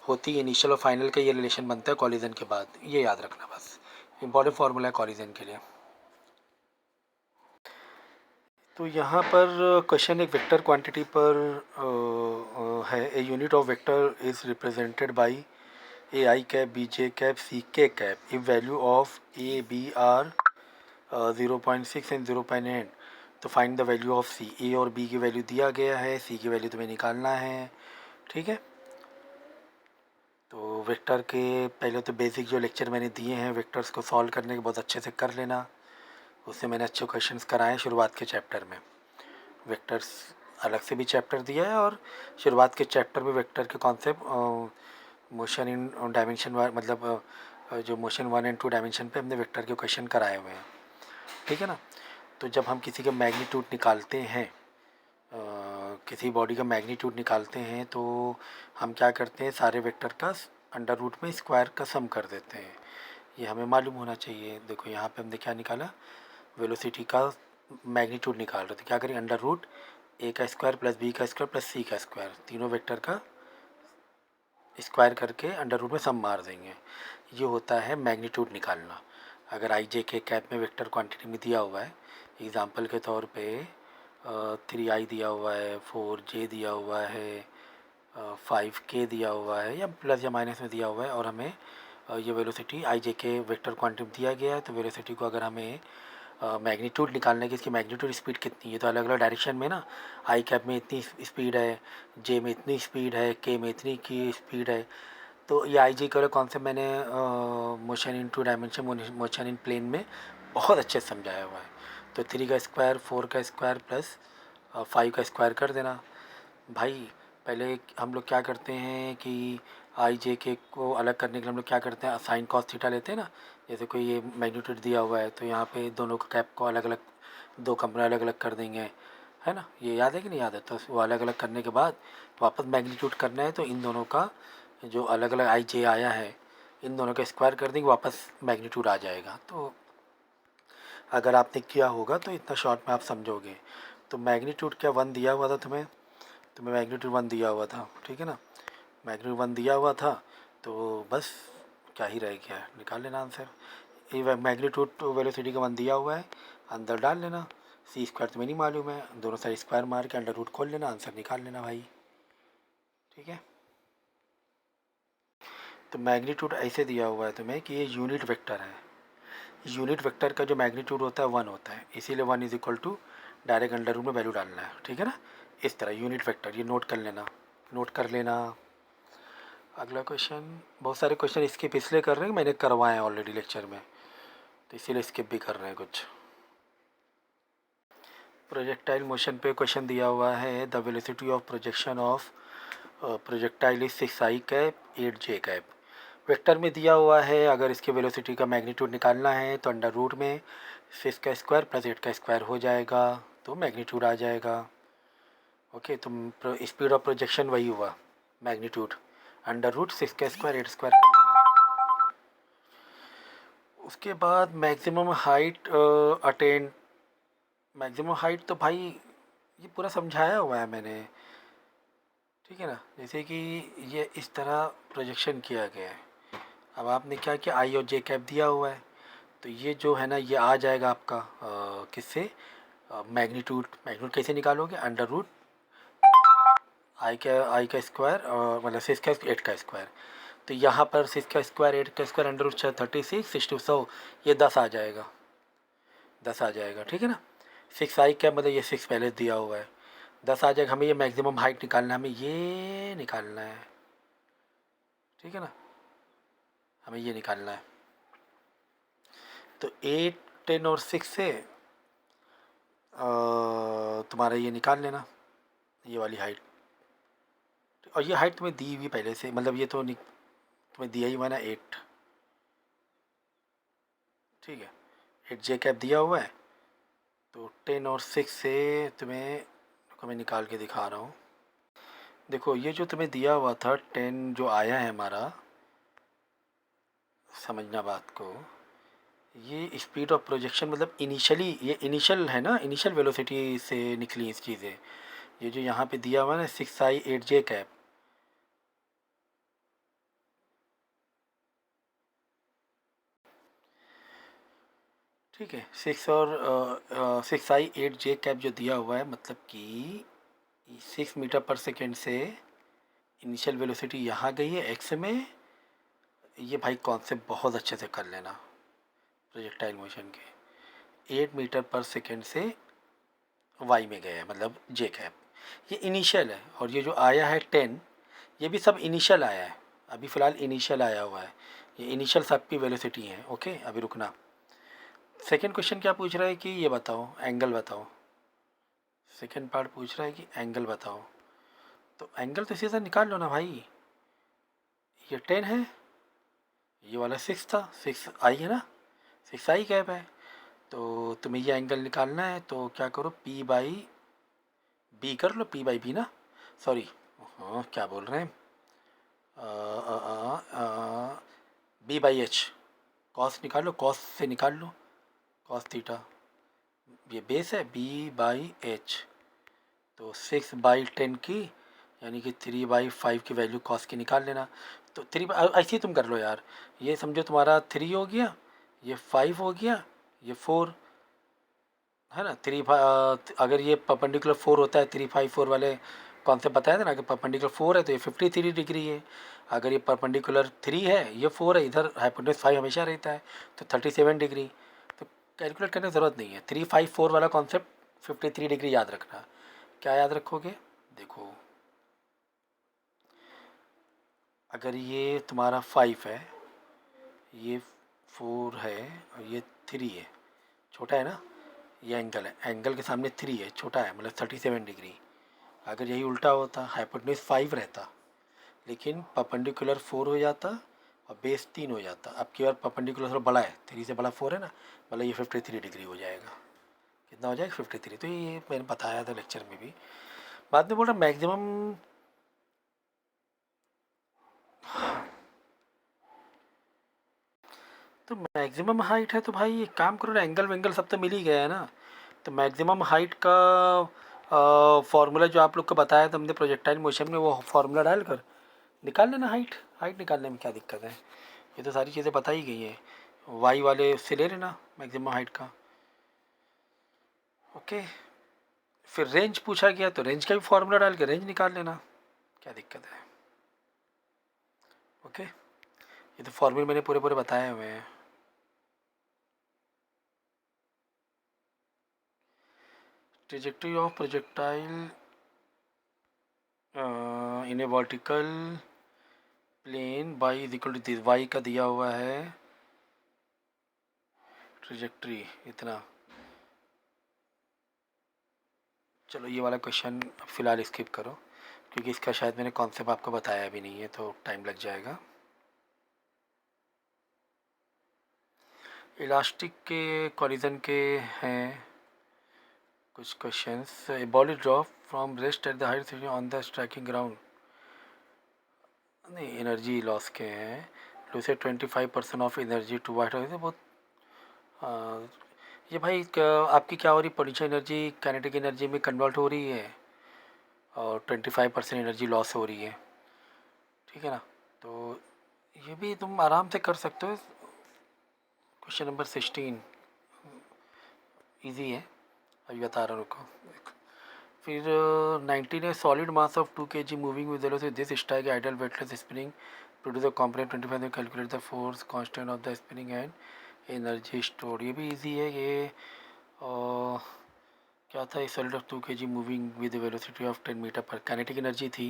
होती है इनिशियल और फाइनल का ये रिलेशन बनता है कॉलिजन के बाद, ये याद रखना बस, इंपॉर्टेंट फार्मूला है कॉलिजन के लिए। तो यहाँ पर क्वेश्चन एक वेक्टर क्वांटिटी पर है, A unit of vector is represented by A I cap B J cap C K cap if value of A B are 0.6 and 0.8, तो find the value of C. A और B की value दिया गया है, सी की value तुम्हें निकालना है, ठीक है। तो वेक्टर के पहले तो बेसिक जो लेक्चर मैंने दिए हैं वेक्टर्स को सॉल्व करने के बहुत अच्छे से कर लेना, उससे मैंने अच्छे क्वेश्चंस कराए शुरुआत के चैप्टर में। वेक्टर्स अलग से भी चैप्टर दिया है और शुरुआत के चैप्टर में वेक्टर के कॉन्सेप्ट मोशन इन डायमेंशन मतलब जो मोशन 1 एंड 2 डायमेंशन पे हमने वेक्टर के क्वेश्चन कराए हुए हैं, ठीक है ना। तो जब हम किसी का मैग्नीट्यूड निकालते हैं, किसी बॉडी का मैग्नीट्यूड निकालते हैं, तो हम क्या करते हैं, सारे वेक्टर का अंडर रूट में स्क्वायर का सम कर देते हैं, ये हमें मालूम होना चाहिए। देखो यहाँ पे हमने क्या निकाला, वेलोसिटी का मैग्नीट्यूड निकाल रहे थे, क्या करें, अंडर रूट ए का स्क्वायर प्लस बी का स्क्वायर प्लस सी का स्क्वायर, तीनों वेक्टर का स्क्वायर करके अंडर रूट में सम मार देंगे, ये होता है मैग्नीट्यूड निकालना। अगर आई जे के कैप में वेक्टर क्वांटिटी में दिया हुआ है, एग्जांपल के तौर पे 3i दिया हुआ है, 4j दिया हुआ है, 5k दिया हुआ है, या प्लस या माइनस में दिया हुआ है, और हमें ये वेलोसिटी आई जे के वेक्टर क्वांटिटी दिया गया है, तो वेलोसिटी को अगर हमें मैग्नीट्यूड निकालने की, इसकी मैग्नीट्यूड स्पीड कितनी है, तो अलग अलग डायरेक्शन में ना, आई कैप में इतनी स्पीड है, जे में इतनी स्पीड है, के में इतनी की स्पीड है, तो ये आई जी का कॉन्सेप्ट मैंने motion in 2 dimension motion in plane में बहुत अच्छे से समझाया हुआ है। तो 3 का स्क्वायर 4 का स्क्वायर प्लस 5 का स्क्वायर कर देना भाई। पहले हम लोग क्या करते हैं कि आई जे के को अलग करने के लिए हम लोग क्या करते हैं, साइन कॉस थीटा लेते हैं ना, जैसे कोई ये मैग्नीट्यूड दिया हुआ है तो यहाँ पे दोनों का कैप को अलग अलग, दो कमरे अलग अलग कर देंगे, है ना, ये याद है कि नहीं याद है, तो वो अलग अलग करने के बाद वापस मैग्नीट्यूड करना है, तो इन दोनों का जो अलग अलग आई जे आया है, इन दोनों का स्क्वायर कर देंगे, वापस मैग्नीट्यूड आ जाएगा। तो अगर आपने किया होगा तो इतना शॉर्ट में आप समझोगे। तो मैग्नीट्यूड क्या 1 दिया हुआ था तुम्हें, तुम्हें मैग्नीट्यूड 1 दिया हुआ था, ठीक है ना, मैग्नीट्यूड 1 दिया हुआ था, तो बस क्या ही रह गया, निकाल लेना आंसर। ये मैग्नीट्यूड तो वेलोसिटी का 1 दिया हुआ है, अंदर डाल लेना, सी स्क्वायर तुम्हें नहीं मालूम है, दोनों साइड स्क्वायर मार के अंडर रूट खोल लेना, आंसर निकाल लेना भाई, ठीक है। तो मैग्नीट्यूड ऐसे दिया हुआ है तुम्हें कि ये यूनिट वेक्टर है, यूनिट वेक्टर का जो मैग्नीट्यूड होता है 1 होता है, इसीलिए 1 is equal to direct under root में वैल्यू डालना है, ठीक है ना, इस तरह यूनिट वेक्टर, ये नोट कर लेना, नोट कर लेना। अगला क्वेश्चन, बहुत सारे क्वेश्चन स्किप इसलिए कर रहे हैं, मैंने करवाए हैं ऑलरेडी लेक्चर में, तो इसीलिए स्किप भी कर रहे हैं कुछ। प्रोजेक्टाइल मोशन पे क्वेश्चन दिया हुआ है, the velocity of projection of projectile is 6i cap 8j cap, vector में दिया हुआ है, अगर इसके वेलोसिटी का मैग्नीट्यूड निकालना है तो अंडर रूट में 6 का स्क्वायर प्लस 8 का स्क्वायर हो जाएगा, तो मैग्नीट्यूड आ जाएगा। ओके, तो स्पीड ऑफ प्रोजेक्शन वही हुआ, मैग्नीट्यूड अंडर रूट 6 का स्क्वायर 8 स्क्वायर कर लेना। उसके बाद maximum height attain, maximum height तो भाई ये पूरा समझाया हुआ है मैंने, ठीक है ना, जैसे कि ये इस तरह प्रोजेक्शन किया गया है, अब आपने क्या किया, आई और जे कैप दिया हुआ है, तो ये जो है ना ये आ जाएगा आपका किससे, मैग्नीट्यूड, मैग्नीट्यूड कैसे निकालोगे, अंडर रूट आई का स्क्वायर मतलब 6 का 8 का स्क्वायर, तो यहाँ पर 6 का स्क्वायर 8 का स्क्वायर अंडर रूट 36 6 टू 100, ये 10 आ जाएगा, 10 आ जाएगा, ठीक है ना। 6 आई क्या मतलब ये 6 पहले दिया हुआ है, 10 आ जाएगा, हमें ये मैक्सिमम हाइट निकालना है, हमें ये निकालना है, ठीक है ना, हमें ये निकालना है। तो 8, 10 और 6 से तुम्हारा ये निकाल लेना, ये वाली हाइट। और ये हाइट तुम्हें दी हुई पहले से, मतलब ये तो तुम्हें दिया ही हुआ ना 8, ठीक है, 8 जे कैप दिया हुआ है। तो 10 और 6 से तुम्हें, रुको मैं निकाल के दिखा रहा हूँ। देखो ये जो तुम्हें दिया हुआ था 10 जो आया है हमारा, समझना बात को, ये स्पीड ऑफ प्रोजेक्शन मतलब इनिशियली, ये इनिशियल है ना, इनिशियल वेलोसिटी से निकली इस चीज़ें। ये जो यहाँ पे दिया हुआ है ना 6i 8j कैप, ठीक है, 6i 8j कैप जो दिया हुआ है, मतलब कि 6 मीटर पर सेकेंड से इनिशियल वेलोसिटी यहाँ गई है एक्स में। ये भाई कॉन्सेप्ट बहुत अच्छे से कर लेना प्रोजेक्टाइल मोशन के। 8 मीटर पर सेकेंड से वाई में गया है, मतलब जे कैप, ये इनिशियल है। और ये जो आया है 10, ये भी सब इनिशियल आया है, अभी फ़िलहाल इनिशियल आया हुआ है। ये इनिशियल सबकी वेलोसिटी है। ओके, अभी रुकना। सेकंड क्वेश्चन क्या पूछ रहा है कि ये बताओ, एंगल बताओ। सेकंड पार्ट पूछ रहा है कि एंगल बताओ। तो एंगल तो सीधा निकाल लो ना भाई। ये 10 है, ये वाला 6 था, 6i है ना, 6i कैप है। तो तुम्हें ये एंगल निकालना है, तो क्या करो, पी बाई बी कर लो, पी बाई बी ना, सॉरी, हाँ क्या बोल रहे हैं, बी बाई एच। कॉस निकालो, कॉस से निकाल लो, कॉस थीटा, ये बेस है, बी बाई एच। तो 6/10 की, यानी कि 3/5 की वैल्यू कॉस की निकाल लेना। तो ऐसे ही तुम कर लो यार। ये समझो तुम्हारा 3 हो गया, ये 5 हो गया, ये 4 है ना। अगर ये परपेंडिकुलर 4 होता है, 3, 5, 4 वाले कॉन्सेप्ट बताया था ना, कि परपेंडिकुलर 4 है तो ये 53 डिग्री है। अगर ये परपेंडिकुलर 3 है, ये 4 है, इधर हाइपोटेन्यूज 5 हमेशा रहता है, तो 37 डिग्री। तो कैलकुलेट करने की ज़रूरत नहीं है, 3, 5, 4 वाला कॉन्सेप्ट 53 डिग्री याद रखना। क्या याद रखोगे, देखो, अगर ये तुम्हारा 5 है, ये 4 है, और ये 3 है, छोटा है ना, ये एंगल है, एंगल के सामने 3 है, छोटा है, मतलब 37 डिग्री। अगर यही उल्टा होता, हाइपोटेन्यूज 5 रहता, लेकिन परपेंडिकुलर 4 हो जाता और बेस 3 हो जाता। अब की बार परपेंडिकुलर थोड़ा बड़ा है, 3 से बड़ा 4 है ना, मतलब ये 53 डिग्री हो जाएगा। कितना हो जाएगा, 53। तो ये मैंने बताया था लेक्चर में भी। बाद में बोल रहा मैक्सिमम, तो मैक्सिमम हाइट है तो भाई एक काम करो ना, एंगल वेंगल सब तो मिल ही गया है ना। तो मैक्सिमम हाइट का फॉर्मूला जो आप लोग को बताया था हमने प्रोजेक्टाइल मोशन में, वो फार्मूला डाल कर निकाल लेना हाइट। हाइट निकालने में क्या दिक्कत है, ये तो सारी चीज़ें बता ही गई हैं। वाई वाले उससे ले लेना मैक्सिमम हाइट का। ओके, फिर रेंज पूछा गया तो रेंज का भी फार्मूला डाल के रेंज निकाल लेना, क्या दिक्कत है। ओके, ये तो फार्मूले मैंने पूरे पूरे बताए हुए हैं। Trajectory of projectile in a vertical plane by is equal to this, Y का दिया हुआ है ट्रेजेक्ट्री इतना। चलो ये वाला क्वेश्चन फ़िलहाल स्किप करो, क्योंकि इसका शायद मैंने कॉन्सेप्ट आपको बताया भी नहीं है, तो टाइम लग जाएगा। इलास्टिक के कॉलिजन के हैं कुछ questions. A body drop from rest at the height on the striking ground, नहीं एनर्जी लॉस के हैं। लूसे 25% ऑफ एनर्जी टू वाइट, बहुत ये भाई आपकी क्या हो रही, पोटेंशियल एनर्जी काइनेटिक एनर्जी में कन्वर्ट हो रही है, और 25% एनर्जी लॉस हो रही है, ठीक है ना। तो ये भी तुम आराम से कर सकते हो। क्वेश्चन नंबर 16 इजी है, अभी बता रहा हूँ, रुको। फिर 19 है, solid mass of 2 kg moving with velocity this strike ideal weightless spring produce the component 25 calculate the force constant of the spring and energy store. ये भी इजी है ये। और क्या था, ये solid of 2 kg moving with velocity of 10 metre पर, kinetic energy थी।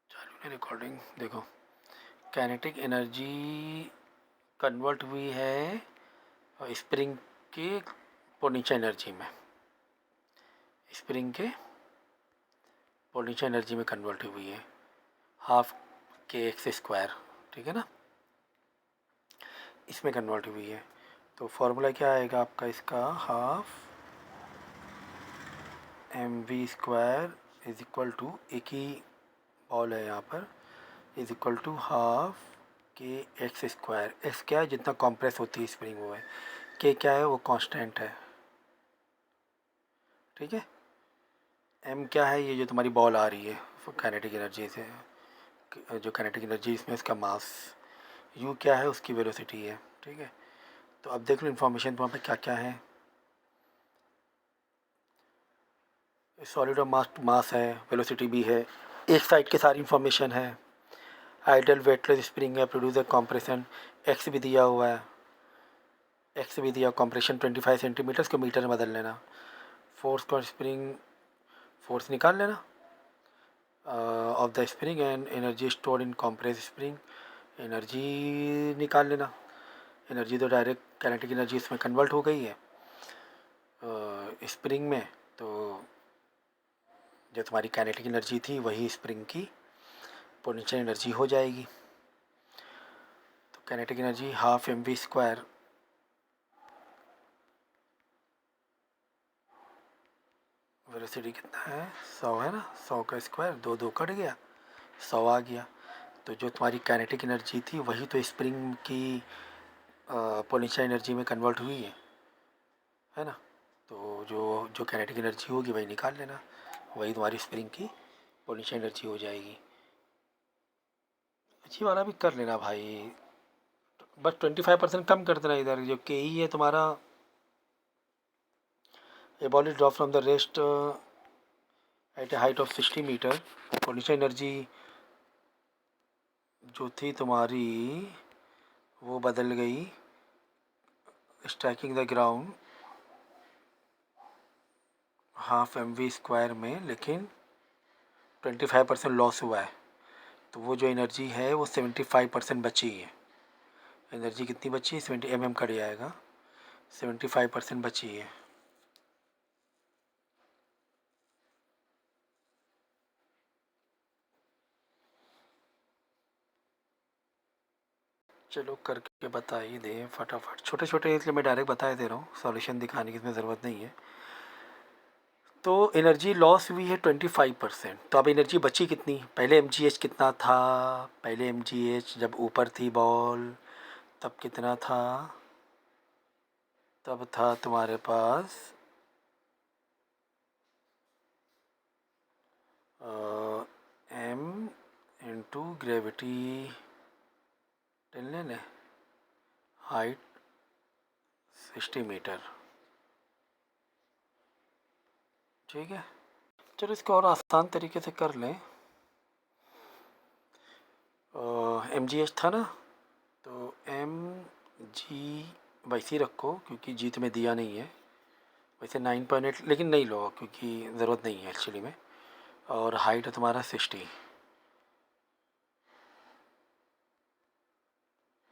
चालू है रिकॉर्डिंग, देखो काइनेटिक एनर्जी कन्वर्ट हुई है स्प्रिंग के पोटेंशियल एनर्जी में, स्प्रिंग के पोटेंशियल एनर्जी में कन्वर्ट हुई है, हाफ के एक्स स्क्वायर, ठीक है ना, इसमें कन्वर्ट हुई है। तो फॉर्मूला क्या आएगा आपका इसका, half M V square is equal to, एक ही बॉल है यहाँ पर, is equal to half K X square. X क्या है, जितना कॉम्प्रेस होती है स्प्रिंग वो है, के क्या है, वो कांस्टेंट है, ठीक है। एम क्या है, ये जो तुम्हारी बॉल आ रही है काइनेटिक एनर्जी से, जो काइनेटिक एनर्जी इसमें इसका मास, यू क्या है, उसकी वेलोसिटी है, ठीक है। तो अब देख लो इन्फॉर्मेशन वहाँ पे क्या क्या है। सॉलिड और मास है, वेलोसिटी भी है, एक साइड की सारी इन्फॉर्मेशन है। आइडल वेटलेस स्प्रिंग है, प्रोड्यूसर कॉम्प्रेशन, एक्स भी दिया हुआ है, एक्स भी दिया, कॉम्प्रेशन 25 सेंटीमीटर्स को मीटर में बदल लेना, फोर्स का स्प्रिंग फोर्स निकाल लेना of the spring and energy stored in compress spring, energy निकाल लेना। एनर्जी तो डायरेक्ट काइनेटिक एनर्जी इसमें कन्वर्ट हो गई है स्प्रिंग में, तो जो तुम्हारी काइनेटिक एनर्जी थी वही स्प्रिंग की पोटेंशियल एनर्जी हो जाएगी। तो kinetic energy half M V square, velocity कितना है, 100 है ना, 100 का स्क्वायर, दो दो कट गया, 100 आ गया। तो जो तुम्हारी काइनेटिक एनर्जी थी वही तो स्प्रिंग की पोटेंशियल एनर्जी में कन्वर्ट हुई है ना। तो जो जो काइनेटिक एनर्जी होगी वही निकाल लेना, वही तुम्हारी स्प्रिंग की पोटेंशियल एनर्जी हो जाएगी। अच्छी वाला भी कर लेना भाई, बस 25% कम कर देना इधर, जो के ई है तुम्हारा, a ball is drop from the rest at a height of 60 metre, potential energy जो थी तुम्हारी वो बदल गई striking the ground half M V square में, लेकिन 25% लॉस हुआ है। तो वो जो एनर्जी है वो 75% बची है। एनर्जी कितनी बची है, 70 एम कट जाएगा, 75% बची है। चलो करके बता ही दे फटाफट, छोटे छोटे इसलिए मैं डायरेक्ट बता दे रहा हूँ, सॉल्यूशन दिखाने की इसमें ज़रूरत नहीं है। तो एनर्जी लॉस हुई है 25%, तो अब एनर्जी बची कितनी, पहले एम कितना था, पहले एम जब ऊपर थी बॉल तब कितना था, तब था तुम्हारे पास एम इंटू ग्रेविटी, टेन ले हाइट 60 मीटर, ठीक है। चलो इसको और आसान तरीके से कर लें। एम था ना, तो एम जी वैसे ही रखो क्योंकि जी तुम्हें दिया नहीं है, वैसे 9.8 लेकिन नहीं लो क्योंकि ज़रूरत नहीं है एक्चुअली में, और हाइट है तुम्हारा 60,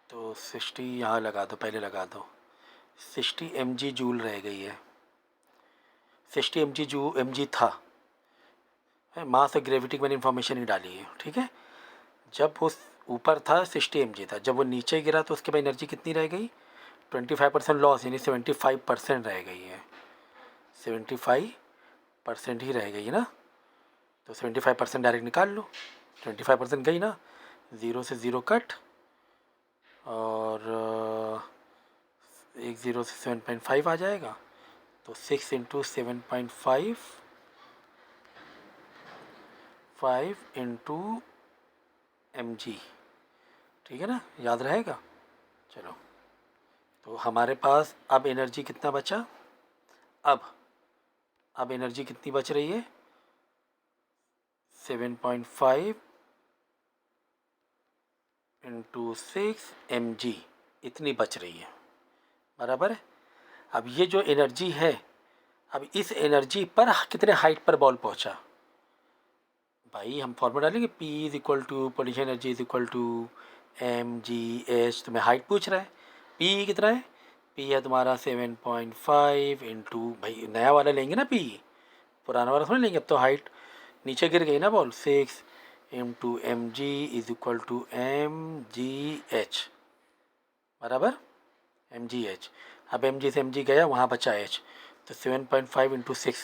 तो 60 यहाँ लगा दो, पहले लगा दो, 60 एम जी जूल रह गई है, 60 एम जी था, मास और ग्रेविटी की मैंने इन्फॉर्मेशन ही डाली है, ठीक है। जब वो ऊपर था 60 एम था, जब वो नीचे गिरा तो उसके बाद एनर्जी कितनी रह गई, 25% लॉस, यानी 75% रह गई है, 75% ही रह गई है ना। तो 75% डायरेक्ट निकाल लो, 25% गई ना, ज़ीरो से ज़ीरो कट, और एक ज़ीरो से 7.5 आ जाएगा, तो 6 इंटू 7.5, 5 इंटू एम जी, ठीक है ना, याद रहेगा। चलो, तो हमारे पास अब एनर्जी कितना बचा, अब एनर्जी कितनी बच रही है, 7.5 इंटू 6 एम जी, इतनी बच रही है, बराबर है। अब ये जो एनर्जी है, अब इस एनर्जी पर कितने हाइट पर बॉल पहुंचा, भाई हम फॉर्मूला डालेंगे, P is equal to potential energy is equal to MGH तुम्हें हाइट पूछ रहा है, P कितना है, P है तुम्हारा 7.5 इंटू, भाई नया वाला लेंगे ना P, पुराना वाला थोड़ा लेंगे, अब तो हाइट नीचे गिर गई ना ball, 6 into MG is equal to MGH, बराबर MGH। अब MG से MG गया, वहाँ बचा H, तो 7.5 इंटू 6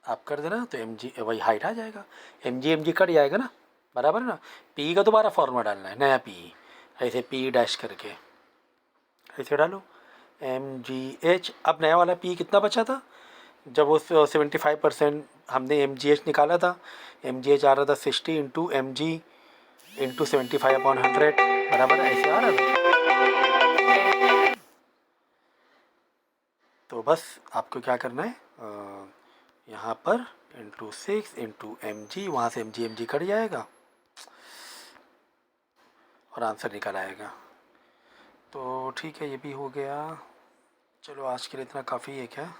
आप कर देना, तो MG वही हाइट आ जाएगा, MG कट जाएगा ना, बराबर है ना। P का दोबारा फॉर्मूला डालना है, नया P, ऐसे P डैश करके ऐसे डालो MGH। अब नया वाला P कितना बचा था, जब वो 75% हमने MGH निकाला था, MGH आ रहा था 60 इंटू MG इंटू 75/100, बराबर ऐसे आ रहा था। तो बस आपको क्या करना है, यहाँ पर इंटू 6 इंटू MG, वहाँ से MG कट जाएगा और आंसर निकल आएगा। तो ठीक है, ये भी हो गया। चलो आज के लिए इतना काफ़ी है क्या।